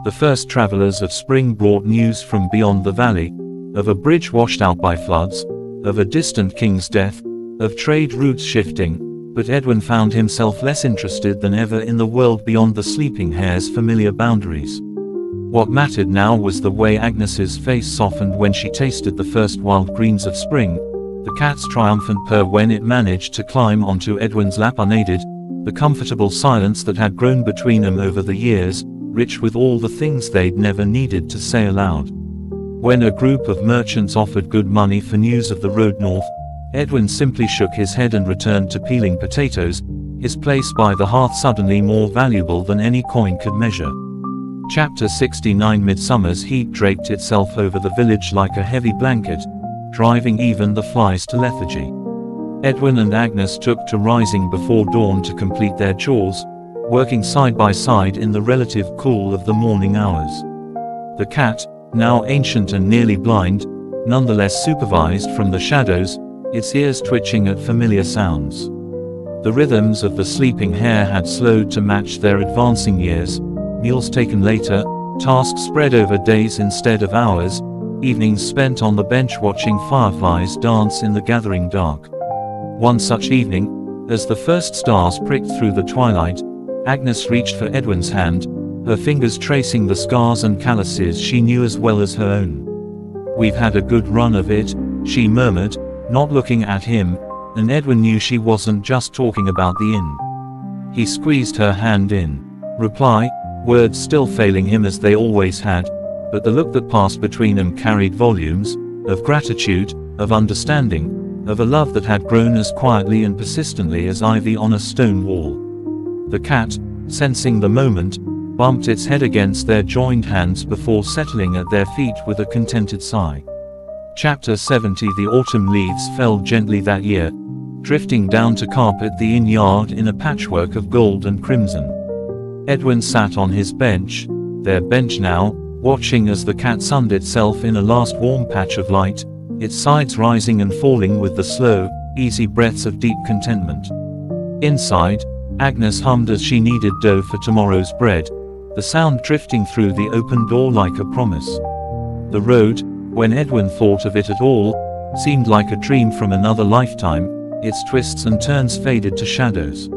The first travelers of spring brought news from beyond the valley, of a bridge washed out by floods, of a distant king's death, of trade routes shifting, but Edwin found himself less interested than ever in the world beyond the sleeping hare's familiar boundaries. What mattered now was the way Agnes's face softened when she tasted the first wild greens of spring, the cat's triumphant purr when it managed to climb onto Edwin's lap unaided, the comfortable silence that had grown between them over the years, rich with all the things they'd never needed to say aloud. When a group of merchants offered good money for news of the road north, Edwin simply shook his head and returned to peeling potatoes, his place by the hearth suddenly more valuable than any coin could measure. Chapter 69. Midsummer's heat draped itself over the village like a heavy blanket, driving even the flies to lethargy. Edwin and Agnes took to rising before dawn to complete their chores, working side by side in the relative cool of the morning hours. The cat, now ancient and nearly blind, nonetheless supervised from the shadows, its ears twitching at familiar sounds. The rhythms of the sleeping hare had slowed to match their advancing years, meals taken later, tasks spread over days instead of hours, evenings spent on the bench watching fireflies dance in the gathering dark. One such evening, as the first stars pricked through the twilight, Agnes reached for Edwin's hand, her fingers tracing the scars and calluses she knew as well as her own. "We've had a good run of it," she murmured, not looking at him, and Edwin knew she wasn't just talking about the inn. He squeezed her hand in reply, words still failing him as they always had, but the look that passed between them carried volumes, of gratitude, of understanding, of a love that had grown as quietly and persistently as ivy on a stone wall. The cat, sensing the moment, bumped its head against their joined hands before settling at their feet with a contented sigh. Chapter 70. The autumn leaves fell gently that year, drifting down to carpet the inn yard in a patchwork of gold and crimson. Edwin sat on his bench, their bench now, watching as the cat sunned itself in a last warm patch of light, its sides rising and falling with the slow, easy breaths of deep contentment. Inside, Agnes hummed as she kneaded dough for tomorrow's bread, the sound drifting through the open door like a promise. The road, when Edwin thought of it at all, seemed like a dream from another lifetime, its twists and turns faded to shadows.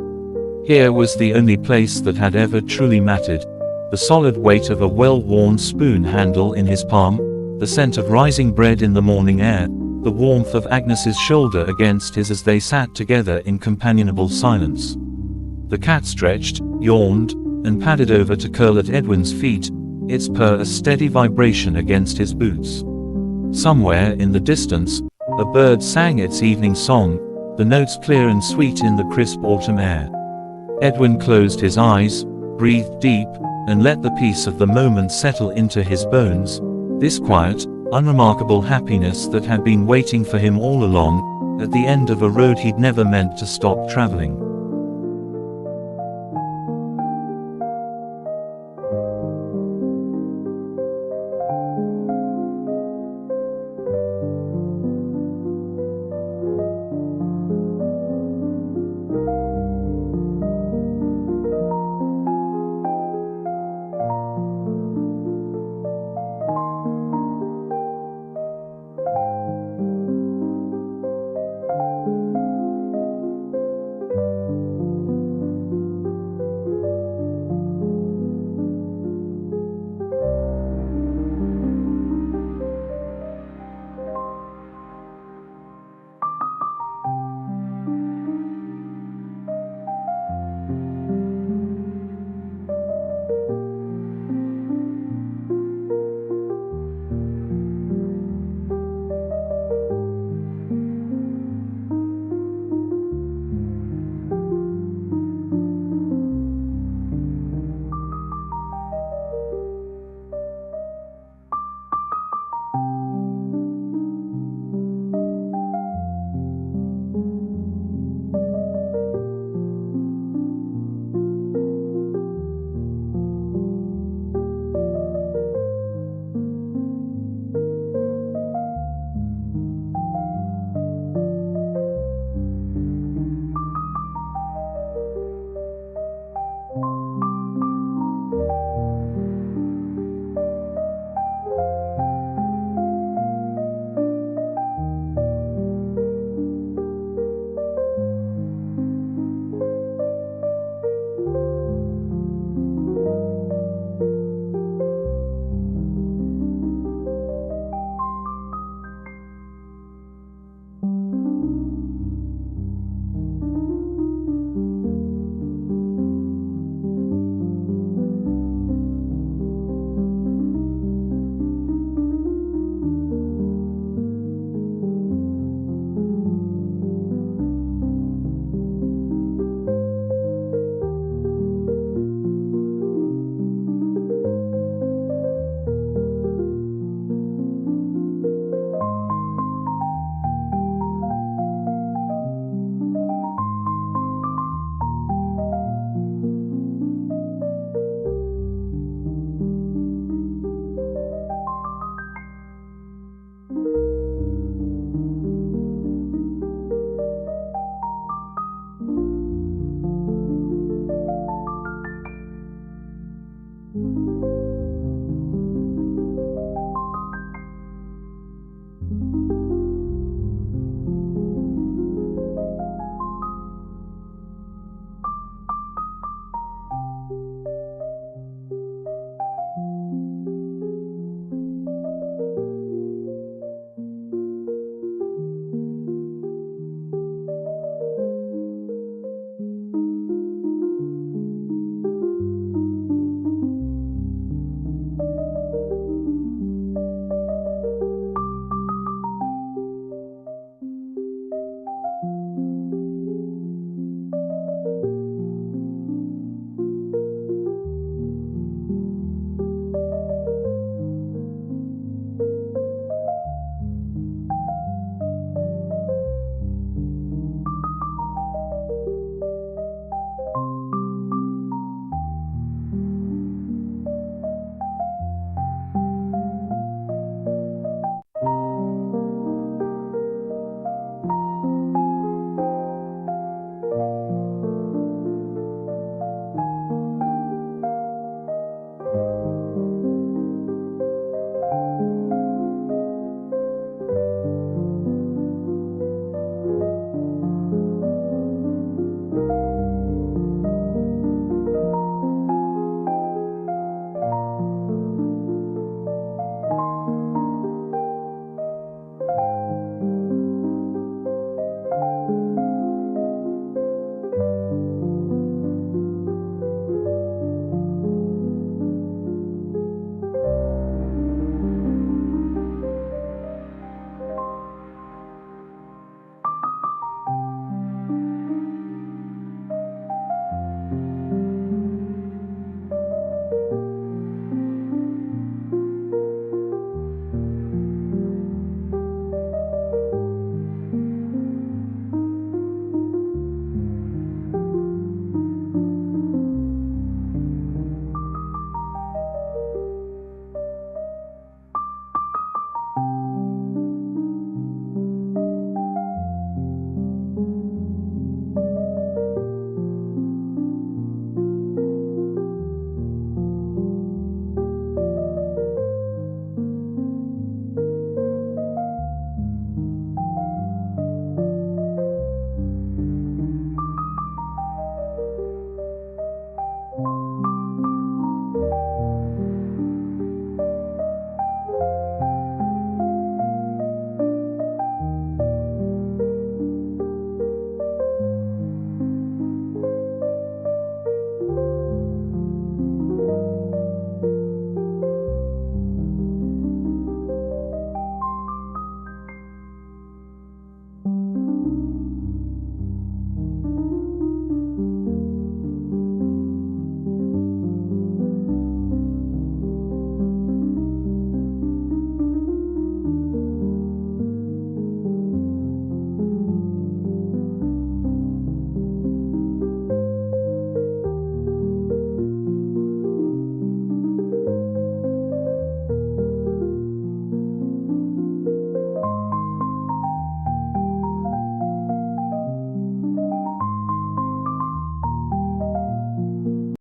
Here was the only place that had ever truly mattered, the solid weight of a well-worn spoon handle in his palm, the scent of rising bread in the morning air, the warmth of Agnes's shoulder against his as they sat together in companionable silence. The cat stretched, yawned, and padded over to curl at Edwin's feet, its purr a steady vibration against his boots. Somewhere in the distance, a bird sang its evening song, the notes clear and sweet in the crisp autumn air. Edwin closed his eyes, breathed deep, and let the peace of the moment settle into his bones, this quiet, unremarkable happiness that had been waiting for him all along, at the end of a road he'd never meant to stop traveling.